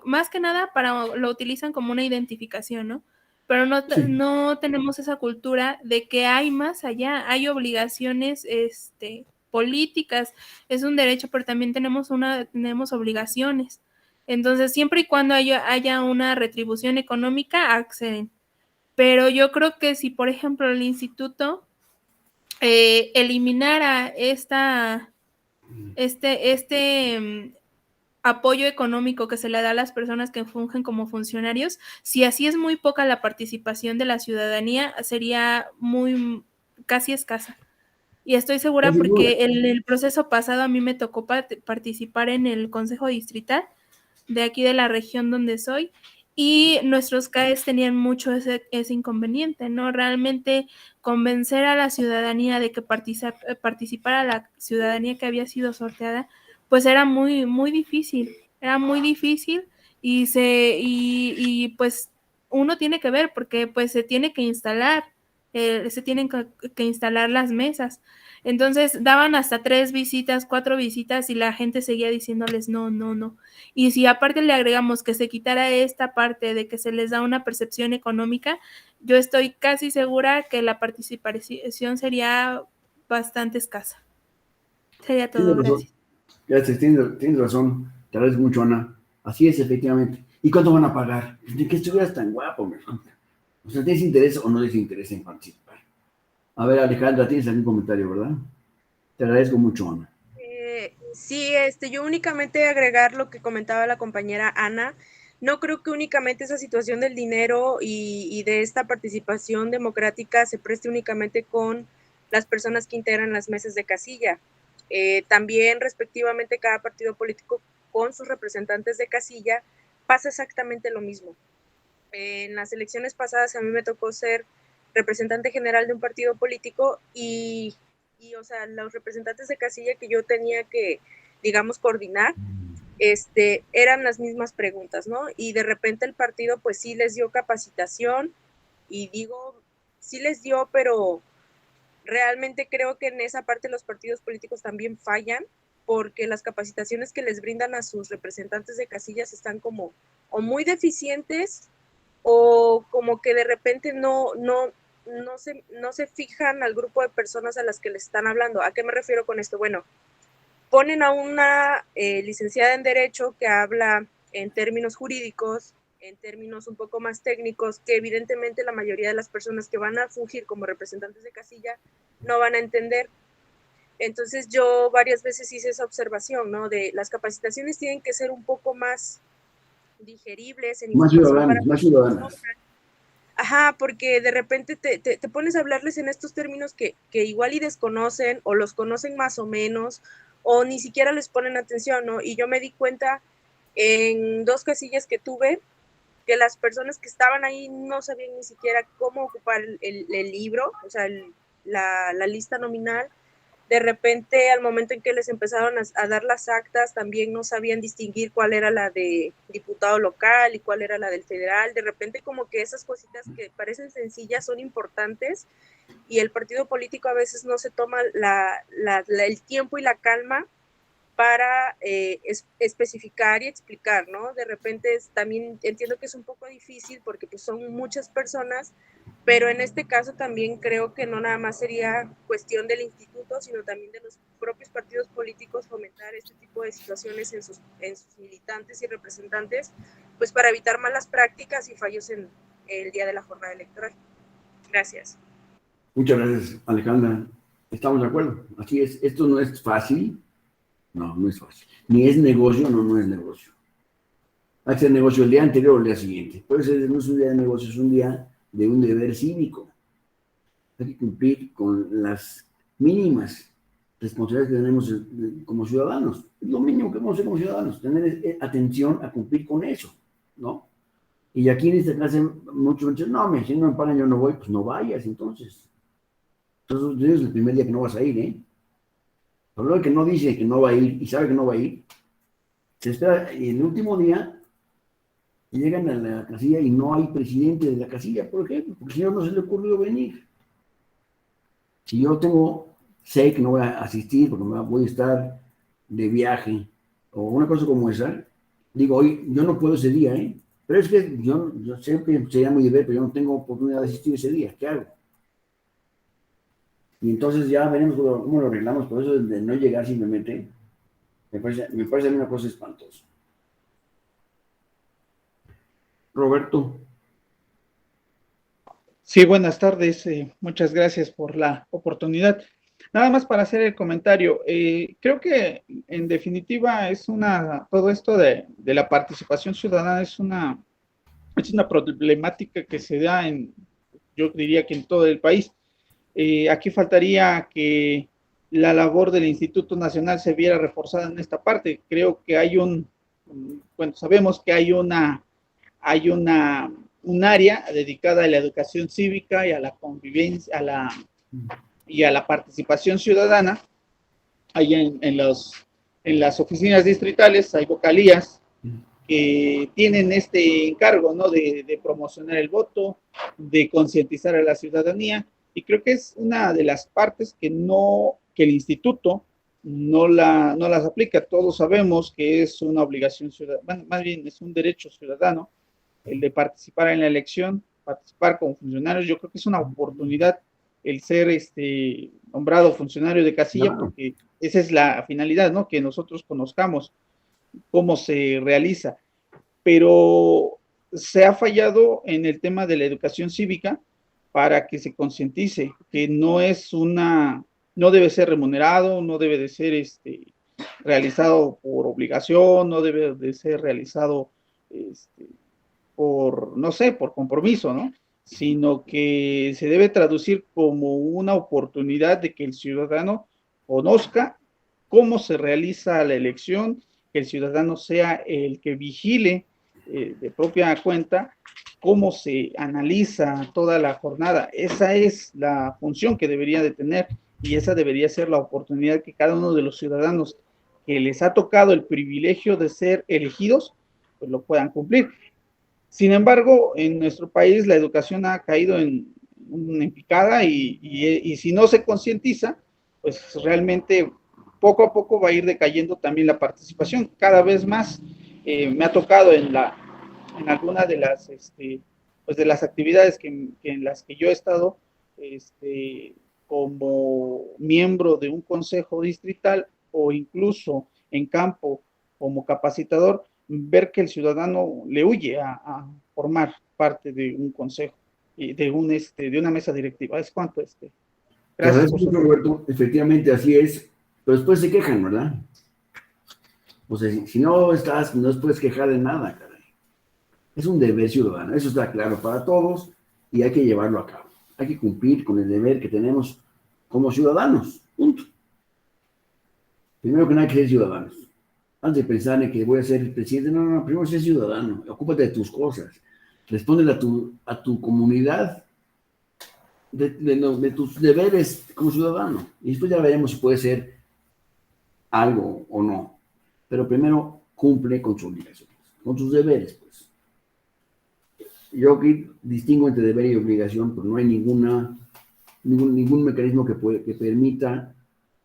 más que nada lo utilizan como una identificación, ¿no? Pero Sí. no tenemos esa cultura de que hay más allá, hay obligaciones políticas, es un derecho, pero también tenemos obligaciones. Entonces, siempre y cuando haya una retribución económica, acceden. Pero yo creo que si, por ejemplo, el instituto eliminara apoyo económico que se le da a las personas que fungen como funcionarios, si así es muy poca la participación de la ciudadanía, sería casi escasa. Y estoy segura Pues, sin duda. porque en el proceso pasado a mí me tocó participar en el Consejo Distrital de aquí de la región donde soy, y nuestros CAES tenían mucho ese inconveniente, ¿no? Realmente convencer a la ciudadanía de que participara la ciudadanía que había sido sorteada, pues era muy difícil, y pues uno tiene que ver porque pues se tiene que instalar, se tienen que instalar las mesas. Entonces daban hasta 3 visitas, 4 visitas y la gente seguía diciéndoles no, no, no. Y si aparte le agregamos que se quitara esta parte de que se les da una percepción económica, yo estoy casi segura que la participación sería bastante escasa. Sería Tienes todo, razón. gracias. Gracias, tienes razón. Te agradezco mucho, Ana. Así es, efectivamente. ¿Y cuánto van a pagar? Ni que estuvieras tan guapo, mi hermano. O sea, ¿tienes interés o no tienes interés en participar? A ver, Alejandra, tienes algún comentario, ¿verdad? Te agradezco mucho, Ana. Sí, yo únicamente agregar lo que comentaba la compañera Ana. No creo que únicamente esa situación del dinero y de esta participación democrática se preste únicamente con las personas que integran las mesas de casilla. También, respectivamente, cada partido político con sus representantes de casilla pasa exactamente lo mismo. En las elecciones pasadas a mí me tocó ser representante general de un partido político y o sea, los representantes de casilla que yo tenía que, digamos, coordinar, eran las mismas preguntas, ¿no? Y de repente el partido pues sí les dio capacitación y digo, sí les dio, pero realmente creo que en esa parte los partidos políticos también fallan porque las capacitaciones que les brindan a sus representantes de casillas están como o muy deficientes o como que de repente no se fijan al grupo de personas a las que les están hablando. ¿A qué me refiero con esto? Bueno, ponen a una licenciada en Derecho que habla en términos jurídicos, en términos un poco más técnicos, que evidentemente la mayoría de las personas que van a fungir como representantes de casilla no van a entender. Entonces yo varias veces hice esa observación, ¿no? De las capacitaciones tienen que ser un poco más digeribles en Más información para... ciudadanas, más ciudadanas. Ajá, porque de repente te pones a hablarles en estos términos que igual y desconocen o los conocen más o menos o ni siquiera les ponen atención, ¿no? Y yo me di cuenta en 2 casillas que tuve que las personas que estaban ahí no sabían ni siquiera cómo ocupar el libro, o sea, la lista nominal. De repente, al momento en que les empezaron a dar las actas, también no sabían distinguir cuál era la de diputado local y cuál era la del federal. De repente, como que esas cositas que parecen sencillas son importantes y el partido político a veces no se toma el tiempo y la calma para especificar y explicar, ¿no? De repente también entiendo que es un poco difícil porque pues son muchas personas pero en este caso también creo que no nada más sería cuestión del instituto, sino también de los propios partidos políticos fomentar este tipo de situaciones en sus militantes y representantes, pues para evitar malas prácticas y fallos en el día de la jornada electoral. Gracias. Muchas gracias, Alejandra. Estamos de acuerdo. Así es. Esto no es fácil. No, no es fácil. Ni es negocio, no es negocio. Hay que hacer negocio el día anterior o el día siguiente. Por eso no es un día de negocio, es un día de un deber cívico. Hay que cumplir con las mínimas responsabilidades que tenemos como ciudadanos. Es lo mínimo que vamos a hacer como ciudadanos, tener atención a cumplir con eso, ¿no? Y aquí en esta clase muchos dicen, no, si no me pagan yo no voy, pues no vayas entonces. Entonces es el primer día que no vas a ir, ¿eh? Pero luego que no dice que no va a ir y sabe que no va a ir, se espera, y el último día llegan a la casilla y no hay presidente de la casilla, por ejemplo, porque si no, no se le ocurrió venir. Si yo sé que no voy a asistir porque voy a estar de viaje o una cosa como esa, digo, oye, yo no puedo ese día, ¿eh? Pero es que yo sé que sería muy divertido, pero yo no tengo oportunidad de asistir ese día, ¿qué hago? Y entonces ya veremos cómo lo arreglamos, por eso de no llegar simplemente, me parece a mí una cosa espantosa. Roberto. Sí, buenas tardes. Muchas gracias por la oportunidad. Nada más para hacer el comentario. Creo que en definitiva todo esto de la participación ciudadana es una problemática que se da yo diría que en todo el país. Aquí faltaría que la labor del Instituto Nacional se viera reforzada en esta parte. Creo que sabemos que hay un área dedicada a la educación cívica y a la convivencia, y a la participación ciudadana. Hay en las oficinas distritales, hay vocalías que tienen este encargo, ¿no? De promocionar el voto, de concientizar a la ciudadanía, y creo que es una de las partes que el instituto no las aplica. Todos sabemos que es una obligación ciudadana, más bien es un derecho ciudadano, el de participar en la elección, participar como funcionarios. Yo creo que es una oportunidad el ser nombrado funcionario de casilla, porque esa es la finalidad, ¿no? Que nosotros conozcamos cómo se realiza. Pero se ha fallado en el tema de la educación cívica para que se concientice que no debe ser remunerado, no debe de ser realizado por obligación, no debe de ser realizado por compromiso, ¿no? Sino que se debe traducir como una oportunidad de que el ciudadano conozca cómo se realiza la elección, que el ciudadano sea el que vigile de propia cuenta cómo se analiza toda la jornada. Esa es la función que debería de tener, y esa debería ser la oportunidad que cada uno de los ciudadanos que les ha tocado el privilegio de ser elegidos, pues lo puedan cumplir. Sin embargo, en nuestro país la educación ha caído en picada, y si no se concientiza, pues realmente poco a poco va a ir decayendo también la participación. Cada vez más me ha tocado en alguna de las actividades en las que yo he estado como miembro de un consejo distrital, o incluso en campo como capacitador, ver que el ciudadano le huye a formar parte de un consejo y de una mesa directiva. Es cuanto. Gracias mucho, Roberto. Efectivamente, así es. Pero después se quejan, ¿verdad? O sea, si no no puedes quejar de nada, caray. Es un deber ciudadano, eso está claro para todos, y hay que llevarlo a cabo. Hay que cumplir con el deber que tenemos como ciudadanos. Punto. Primero que nada, hay que ser ciudadanos. Antes de pensar en que voy a ser presidente, no, primero ser ciudadano. Ocúpate de tus cosas. Respóndele a tu comunidad de tus deberes como ciudadano. Y después ya veremos si puede ser algo o no. Pero primero cumple con sus obligaciones, con sus deberes, pues. Yo aquí distingo entre deber y obligación, pero no hay ningún mecanismo que permita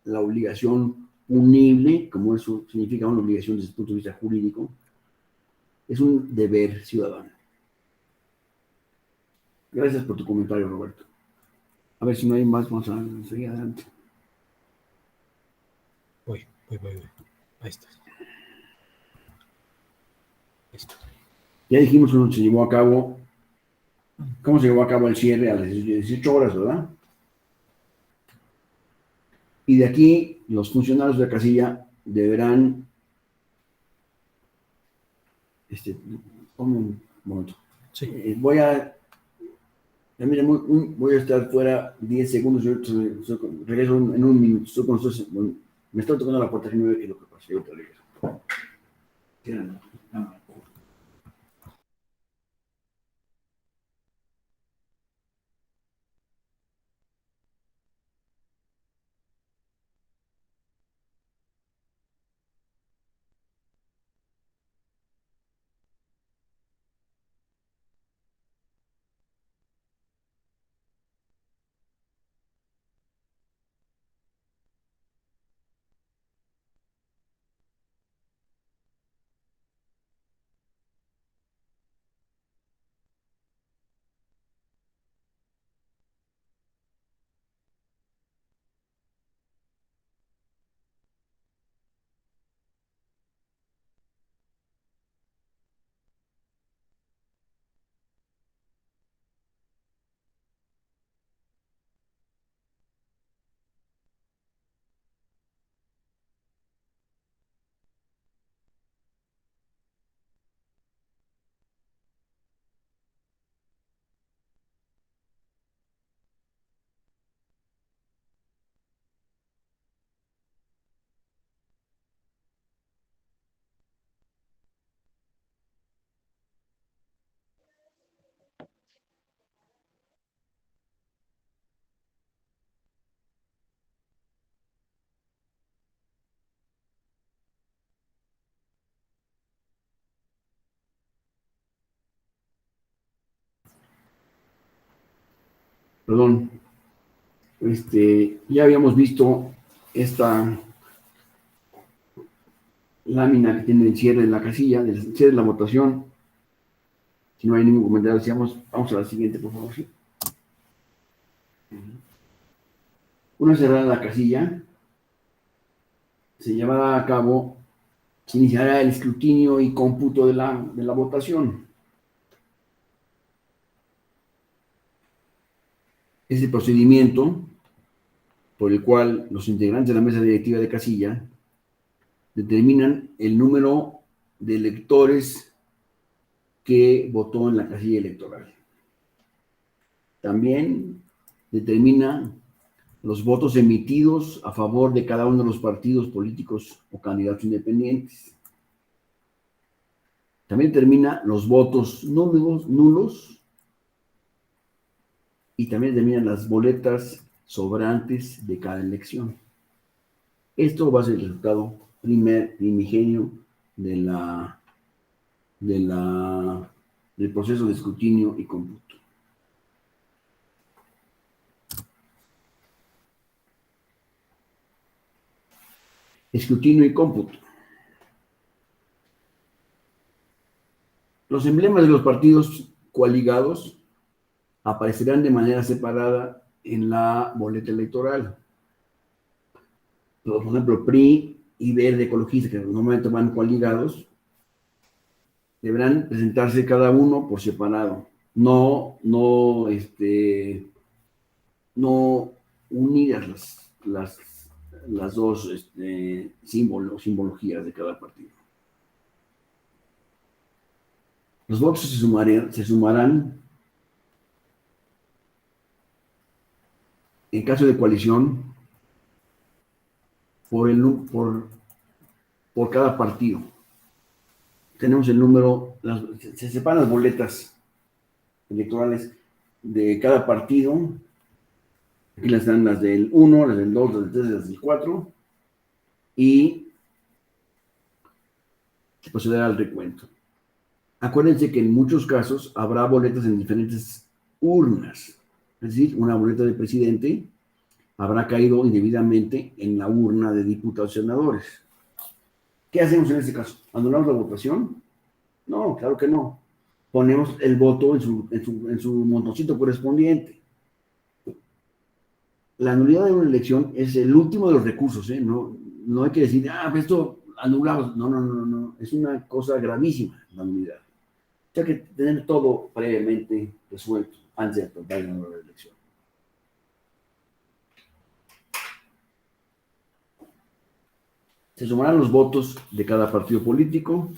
la obligación punible, como eso significa una obligación desde el punto de vista jurídico. Es un deber ciudadano. Gracias por tu comentario, Roberto. A ver si no hay más, vamos a seguir adelante. Voy. Ahí está. Listo. Ya dijimos que se llevó a cabo, ¿cómo se llevó a cabo el cierre? A las 18 horas, ¿verdad? Y de aquí, los funcionarios de la casilla deberán, un momento. Sí. Voy a estar fuera 10 segundos, yo regreso en un minuto. Me estoy tocando la puerta, que no veo qué es lo que pasa, yo te regreso. Perdón, ya habíamos visto esta lámina que tiene el cierre de la casilla, del cierre de la votación. Si no hay ningún comentario, decíamos, vamos a la siguiente, por favor. ¿Sí? Una cerrada la casilla, se llevará a cabo, se iniciará el escrutinio y cómputo de la votación. Es el procedimiento por el cual los integrantes de la mesa directiva de casilla determinan el número de electores que votó en la casilla electoral. También determina los votos emitidos a favor de cada uno de los partidos políticos o candidatos independientes. También determina los votos nulos y también determina las boletas sobrantes de cada elección. Esto va a ser el resultado primigenio del proceso de escrutinio y cómputo. Escrutinio y cómputo. Los emblemas de los partidos coaligados aparecerán de manera separada en la boleta electoral. Por ejemplo, PRI y Verde Ecologista, que normalmente van coaligados, deberán presentarse cada uno por separado, no unidas las dos simbologías de cada partido. Los votos se sumarán en caso de coalición por cada partido. Tenemos el número, se separan las boletas electorales de cada partido. Aquí las dan las del 1, las del 2, las del 3, las del 4. Y se procederá al recuento. Acuérdense que en muchos casos habrá boletas en diferentes urnas. Es decir, una boleta de presidente habrá caído indebidamente en la urna de diputados y senadores. ¿Qué hacemos en este caso? ¿Anulamos la votación? No, claro que no. ponemos el voto en su montoncito correspondiente. La nulidad de una elección es el último de los recursos, ¿eh? No hay que decir, pues esto anulamos. No. Es una cosa gravísima, la nulidad. Hay que tener todo previamente resuelto antes de aprobar la nueva elección. Se sumarán los votos de cada partido político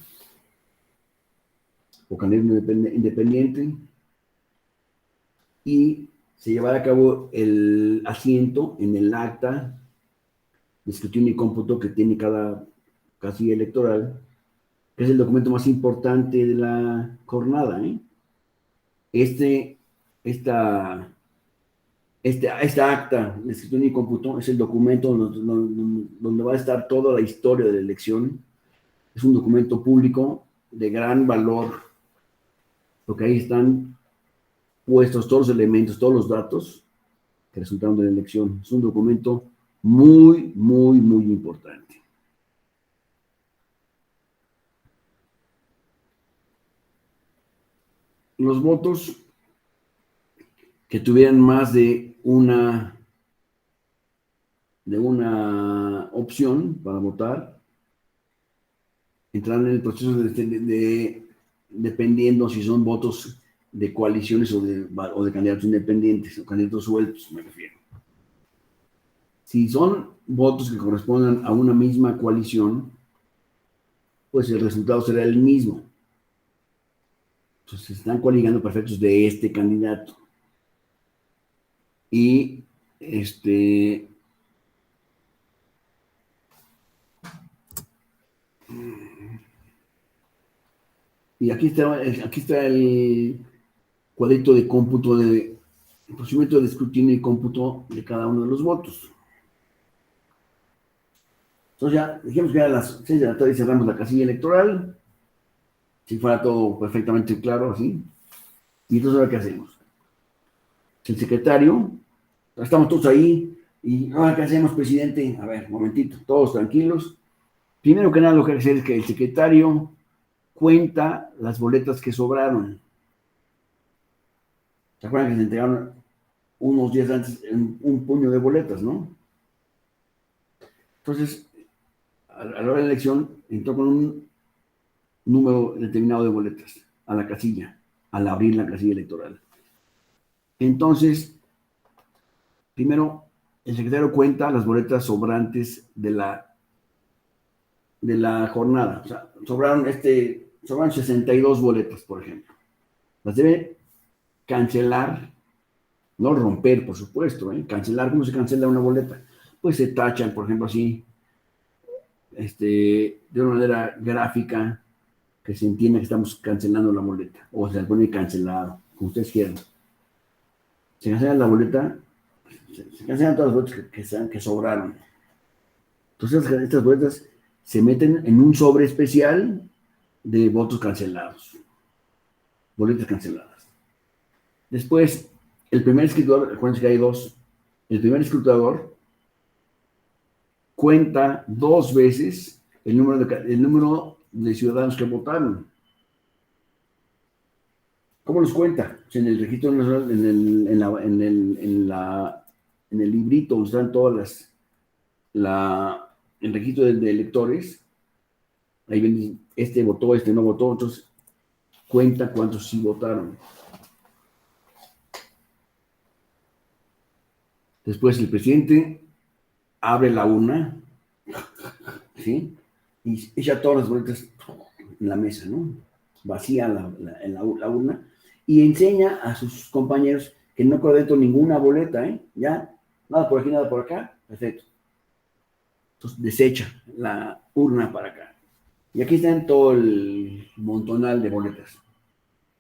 o candidato independiente y se llevará a cabo el asiento en el acta de escrutinio y cómputo que tiene cada casilla electoral, que es el documento más importante de la jornada, ¿eh? Esta acta de escrutinio y cómputo es el documento donde va a estar toda la historia de la elección. Es un documento público de gran valor, porque ahí están puestos todos los elementos, todos los datos que resultaron de la elección. Es un documento muy, muy, muy importante. Los votos que tuvieran más de una opción para votar entrarán en el proceso dependiendo si son votos de coaliciones o de candidatos independientes o candidatos sueltos, me refiero. Si son votos que correspondan a una misma coalición, pues el resultado será el mismo. Entonces se están coaligando para efectos de este candidato. Y aquí está el cuadrito de cómputo el procedimiento de escrutinio y cómputo de cada uno de los votos. Entonces ya dijimos que a las 6 de la tarde cerramos la casilla electoral, si fuera todo perfectamente claro así. Y entonces ahora, ¿qué hacemos? El secretario, estamos todos ahí, y ahora, ¿qué hacemos, presidente? A ver, un momentito, todos tranquilos. Primero que nada, lo que hay que hacer es que el secretario cuenta las boletas que sobraron. ¿Se acuerdan que se entregaron unos días antes un puño de boletas, no? Entonces, a la hora de la elección, entró con un número determinado de boletas a la casilla, al abrir la casilla electoral. Entonces, primero, el secretario cuenta las boletas sobrantes de la jornada. O sea, sobraron 62 boletas, por ejemplo. Las debe cancelar, no romper, por supuesto, ¿eh? Cancelar. ¿Cómo se cancela una boleta? Pues se tachan, por ejemplo, así, de una manera gráfica, que se entienda que estamos cancelando la boleta, o se le pone cancelado, como ustedes quieran. Se cancela la boleta, se cancelan todas las boletas que sobraron. Entonces, estas boletas se meten en un sobre especial de votos cancelados, boletas canceladas. Después, el primer escrutador, acuérdense que hay dos, el primer escrutador cuenta 2 veces el número de ciudadanos que votaron. ¿Cómo los cuenta? Pues en el registro nacional, en el librito donde están todas el registro de electores, ahí ven, este votó, este no votó, entonces cuenta cuántos sí votaron. Después el presidente abre la urna, ¿sí? Y echa todas las boletas en la mesa, ¿no? Vacía la urna y enseña a sus compañeros que no quedó dentro ninguna boleta, ¿eh? Ya, nada por aquí, nada por acá, perfecto. Entonces desecha la urna para acá. Y aquí están todo el montonal de boletas.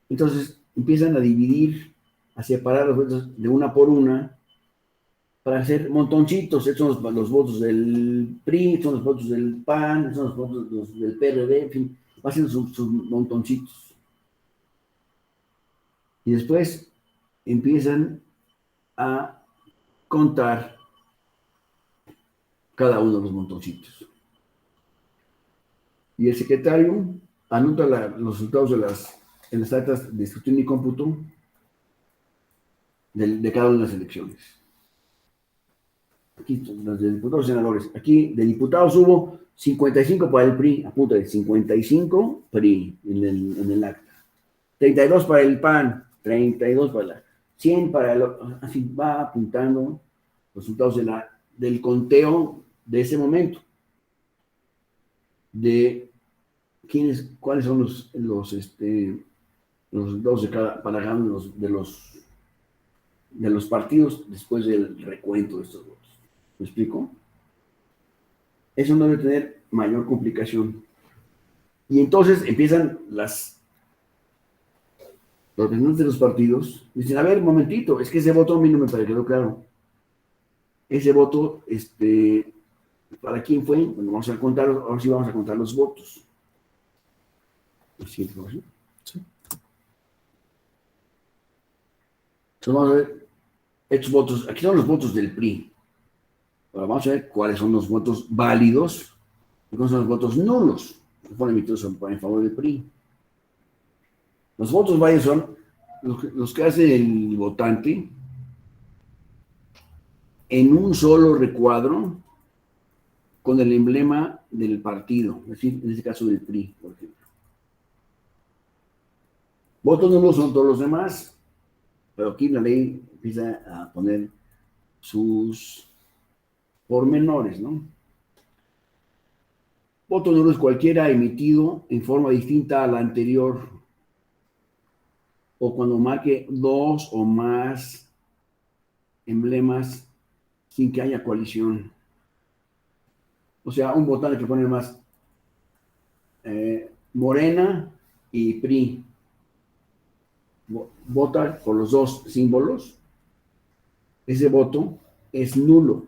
Entonces empiezan a dividir, a separar las boletas de una por una, para hacer montoncitos. Estos son los votos del PRI, son los votos del PAN, son los votos del PRD, en fin, va haciendo sus montoncitos. Y después empiezan a contar cada uno de los montoncitos. Y el secretario anota los resultados de las en las actas de escrutinio y cómputo de cada una de las elecciones. Aquí, las de diputados y senadores. Aquí, de diputados hubo 55 para el PRI, apunta de 55 PRI en el acta. 32 para el PAN, 32 para la 100 para el... Así va apuntando los resultados del conteo de ese momento. De cuáles son los resultados de cada de los partidos después del recuento de estos votos. ¿Me explico? Eso no debe tener mayor complicación. Y entonces empiezan los representantes de los partidos, dicen, a ver, un momentito, es que ese voto a mí no me quedó claro. Ese voto, ¿para quién fue? Bueno, vamos a contar, ahora sí vamos a contar los votos. ¿Sí? Sí. Entonces vamos a ver estos votos, aquí son los votos del PRI. Ahora vamos a ver cuáles son los votos válidos y cuáles son los votos nulos que fueron emitidos en favor del PRI. Los votos válidos son los que hace el votante en un solo recuadro con el emblema del partido, es decir, en este caso del PRI, por ejemplo. Votos nulos son todos los demás, pero aquí la ley empieza a poner sus pormenores, ¿no? Voto nulo es cualquiera emitido en forma distinta a la anterior, o cuando marque dos o más emblemas sin que haya coalición. O sea, un votante que pone más Morena y PRI. Vota por los dos símbolos. Ese voto es nulo.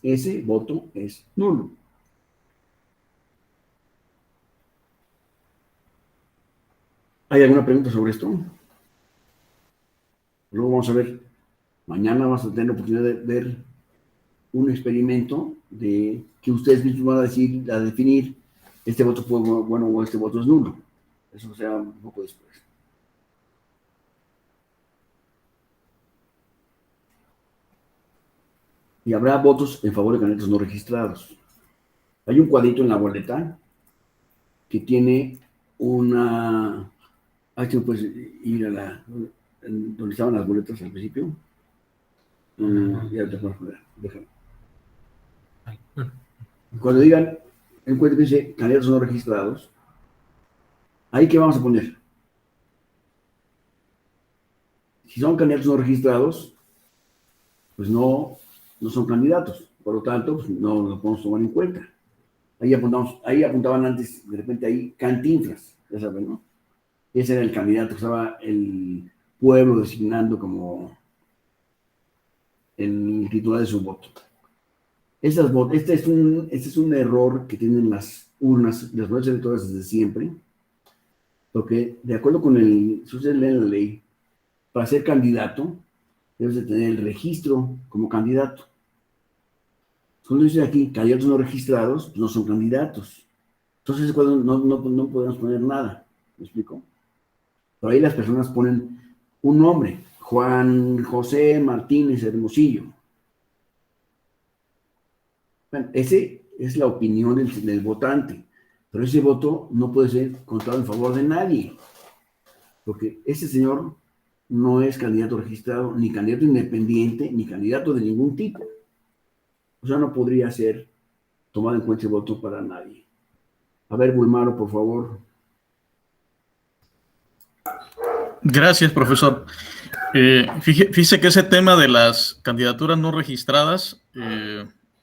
Ese voto es nulo. ¿Hay alguna pregunta sobre esto? Luego vamos a ver. Mañana vamos a tener la oportunidad de ver un experimento de que ustedes mismos van a definir este voto fue bueno o este voto es nulo. Eso será un poco después. Y habrá votos en favor de candidatos no registrados. Hay un cuadrito en la boleta que tiene una... Ahí te puedes ir a donde estaban las boletas al principio. Ya te puedo poner, déjame. Cuando digan, encuentren que dice candidatos no registrados, ¿ahí qué vamos a poner? Si son candidatos no registrados, pues no son candidatos, por lo tanto, pues no lo podemos tomar en cuenta. Ahí apuntaban antes, de repente ahí, Cantinflas, ya saben, ¿no? Ese era el candidato que estaba el pueblo designando como el titular de su voto. Este es un error que tienen las urnas, las boletas electorales desde siempre, porque de acuerdo con si ustedes leen la ley, para ser candidato, debes de tener el registro como candidato. Cuando dice aquí, candidatos no registrados, pues no son candidatos. Entonces, cuando no podemos poner nada, ¿me explico? Por ahí las personas ponen un nombre, Juan José Martínez Hermosillo. Bueno, ese es la opinión del votante, pero ese voto no puede ser contado en favor de nadie, porque ese señor no es candidato registrado, ni candidato independiente, ni candidato de ningún tipo. O sea, no podría ser tomado en cuenta el voto para nadie. A ver, Bulmaro, por favor. Gracias, profesor. Fíjese que ese tema de las candidaturas no registradas,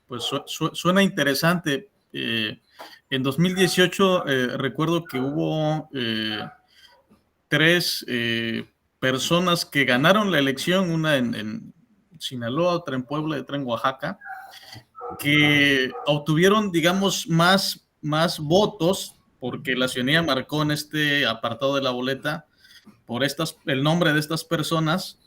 pues suena interesante. En 2018 recuerdo que hubo 3 personas que ganaron la elección, una en Sinaloa, otra en Puebla y otra en Oaxaca, que obtuvieron, digamos, más votos porque la ciudadanía marcó en este apartado de la boleta por el nombre de estas personas.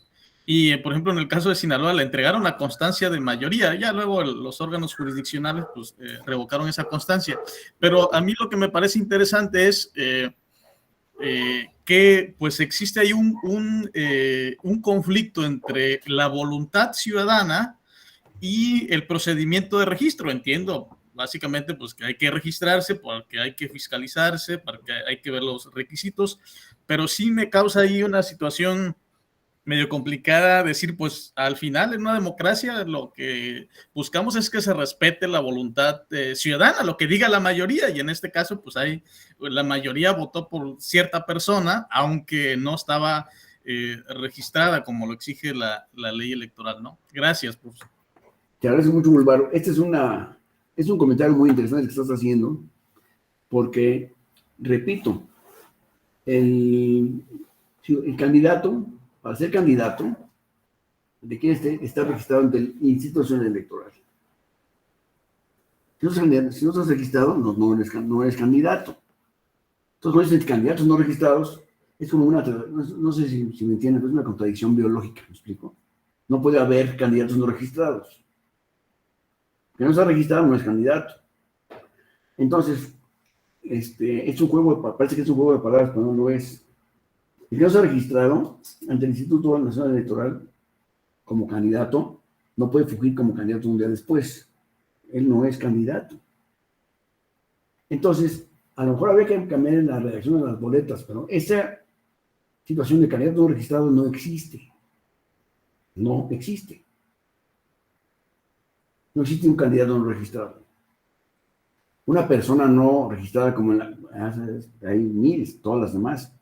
Y, por ejemplo, en el caso de Sinaloa le entregaron la constancia de mayoría, ya luego los órganos jurisdiccionales pues, revocaron esa constancia. Pero a mí lo que me parece interesante es, que pues existe ahí un conflicto entre la voluntad ciudadana y el procedimiento de registro. Entiendo básicamente pues que hay que registrarse, porque hay que fiscalizarse, porque hay que ver los requisitos, pero sí me causa ahí una situación medio complicada decir, pues al final en una democracia lo que buscamos es que se respete la voluntad ciudadana, lo que diga la mayoría, y en este caso pues la mayoría votó por cierta persona, aunque no estaba registrada como lo exige la ley electoral, ¿no? Gracias, profesor. Te agradezco mucho, Bulbaro. Este es un comentario muy interesante que estás haciendo, porque, repito, el candidato, para ser candidato, requiere estar registrado ante el Instituto Nacional Electoral. Si no estás registrado, no eres candidato. Entonces, cuando dicen candidatos no registrados, es como no sé si me entienden, pero es una contradicción biológica, ¿me explico? No puede haber candidatos no registrados. Que no está registrado no es candidato. Entonces, es un juego, parece que es un juego de palabras, pero no lo es. El que no está registrado ante el Instituto Nacional Electoral como candidato, no puede fugir como candidato un día después. Él no es candidato. Entonces, a lo mejor habría que cambiar en la redacción de las boletas, pero esa situación de candidato no registrado no existe. No existe. No existe un candidato no registrado. Una persona no registrada como hay miles, todas las demás.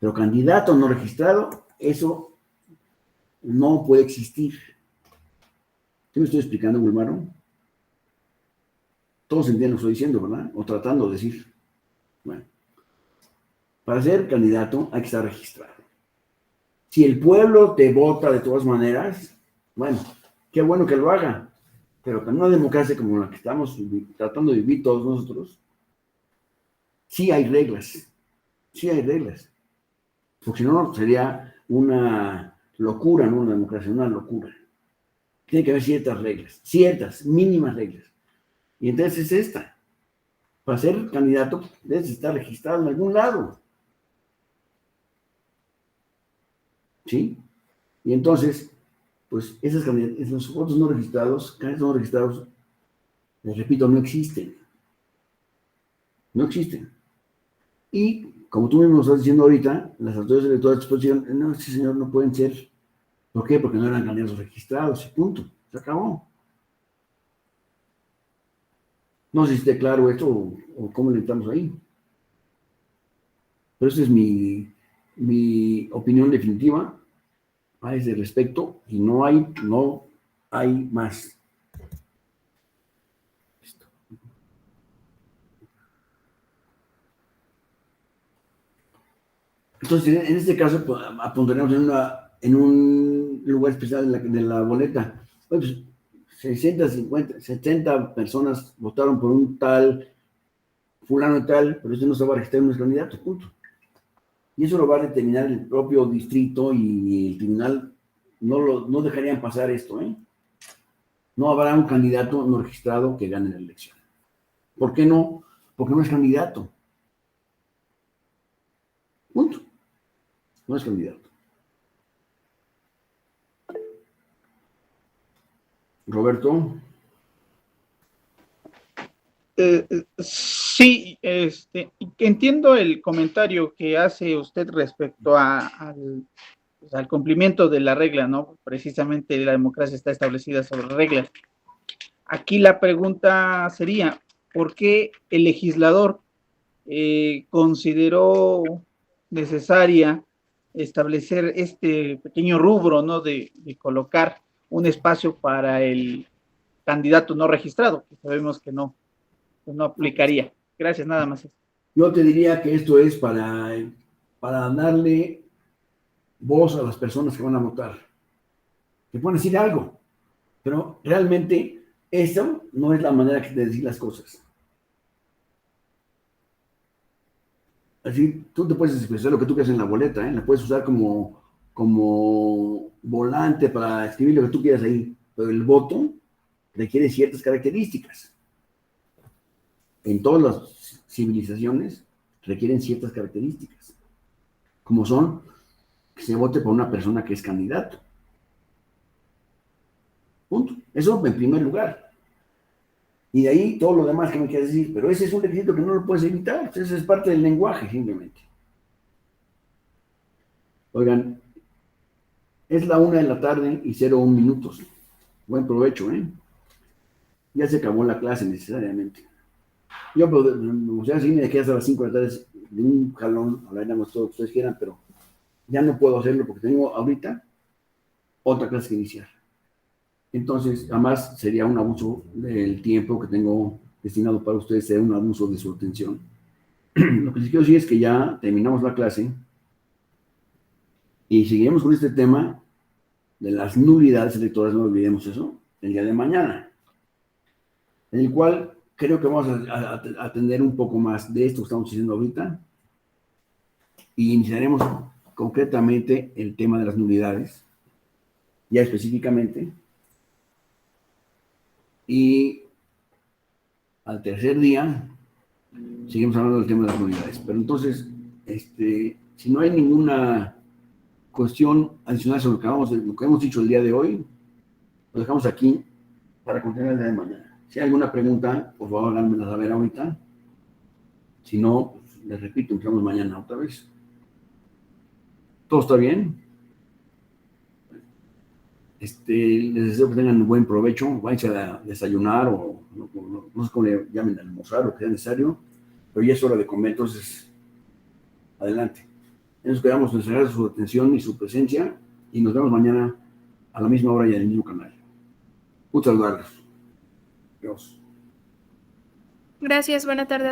Pero candidato no registrado, eso no puede existir. ¿Qué me estoy explicando, Bulmaro? Todos entienden lo que estoy diciendo, ¿verdad? O tratando de decir. Bueno, para ser candidato hay que estar registrado. Si el pueblo te vota de todas maneras, bueno, qué bueno que lo haga. Pero en una democracia como la que estamos tratando de vivir todos nosotros, sí hay reglas. Sí hay reglas. Porque si no, sería una locura, no una democracia, una locura. Tiene que haber ciertas reglas, ciertas, mínimas reglas. Y entonces es esta. Para ser candidato, debes estar registrado en algún lado. ¿Sí? Y entonces, pues esos votos no registrados, candidatos no registrados, les repito, no existen. No existen. Y, como tú mismo estás diciendo ahorita, las autoridades electorales pusieron, no, ese señor no pueden ser. ¿Por qué? Porque no eran candidatos registrados, y punto. Se acabó. No sé si esté claro esto o cómo le estamos ahí. Pero esa es mi opinión definitiva a ese respecto, y no hay más. Listo. Entonces, en este caso, pues, apuntaremos en un lugar especial de la boleta. Bueno, pues, 60, 50, 70 personas votaron por un tal, fulano tal, pero este no se va a registrar en los candidatos, punto. Y eso lo va a determinar el propio distrito, y el tribunal no dejarían pasar esto, ¿eh? No habrá un candidato no registrado que gane la elección. ¿Por qué no? Porque no es candidato. Punto. No es candidato. Roberto. Sí, entiendo el comentario que hace usted respecto al cumplimiento de la regla, ¿no? Precisamente la democracia está establecida sobre reglas. Aquí la pregunta sería, ¿por qué el legislador consideró necesaria establecer este pequeño rubro, ¿no? De colocar un espacio para el candidato no registrado, que sabemos que no aplicaría? Gracias, nada más. Yo te diría que esto es para darle voz a las personas que van a votar. Te pueden decir algo, pero realmente eso no es la manera de decir las cosas. Así, tú te puedes expresar lo que tú quieras en la boleta, ¿eh? La puedes usar como volante para escribir lo que tú quieras ahí, pero el voto requiere ciertas características. En todas las civilizaciones requieren ciertas características. como son que se vote por una persona que es candidato. Punto. Eso en primer lugar. Y de ahí todo lo demás que me quieras decir, pero ese es un requisito que no lo puedes evitar, ese es parte del lenguaje simplemente. Oigan, es la 1:00 y 01 minutos. Buen provecho, ¿eh? Ya se acabó la clase necesariamente. Yo, pues, o sea, sí me dejé hasta las 5 de la tarde de un jalón, hablaremos todo lo que ustedes quieran, pero ya no puedo hacerlo porque tengo ahorita otra clase que iniciar. Entonces, además sería un abuso del tiempo que tengo destinado para ustedes, sería un abuso de su atención. Lo que les quiero decir es que ya terminamos la clase y seguiremos con este tema de las nulidades electorales, no olvidemos eso, el día de mañana, en el cual creo que vamos a atender un poco más de esto que estamos diciendo ahorita y iniciaremos concretamente el tema de las nulidades, ya específicamente. Y al tercer día seguimos hablando del tema de las nulidades. Pero entonces, si no hay ninguna cuestión adicional sobre lo que hemos dicho el día de hoy, lo dejamos aquí para continuar el día de mañana. Si hay alguna pregunta, por favor, háganmela saber ahorita. Si no, pues, les repito, empezamos mañana otra vez. ¿Todo está bien? Les deseo que tengan un buen provecho, váyanse a desayunar o no sé cómo le llamen, a almorzar, lo que sea necesario, pero ya es hora de comer, entonces, adelante. Nos quedamos en cerrar su atención y su presencia y nos vemos mañana a la misma hora y en el mismo canal. Muchas gracias. Adiós. Gracias, buena tarde.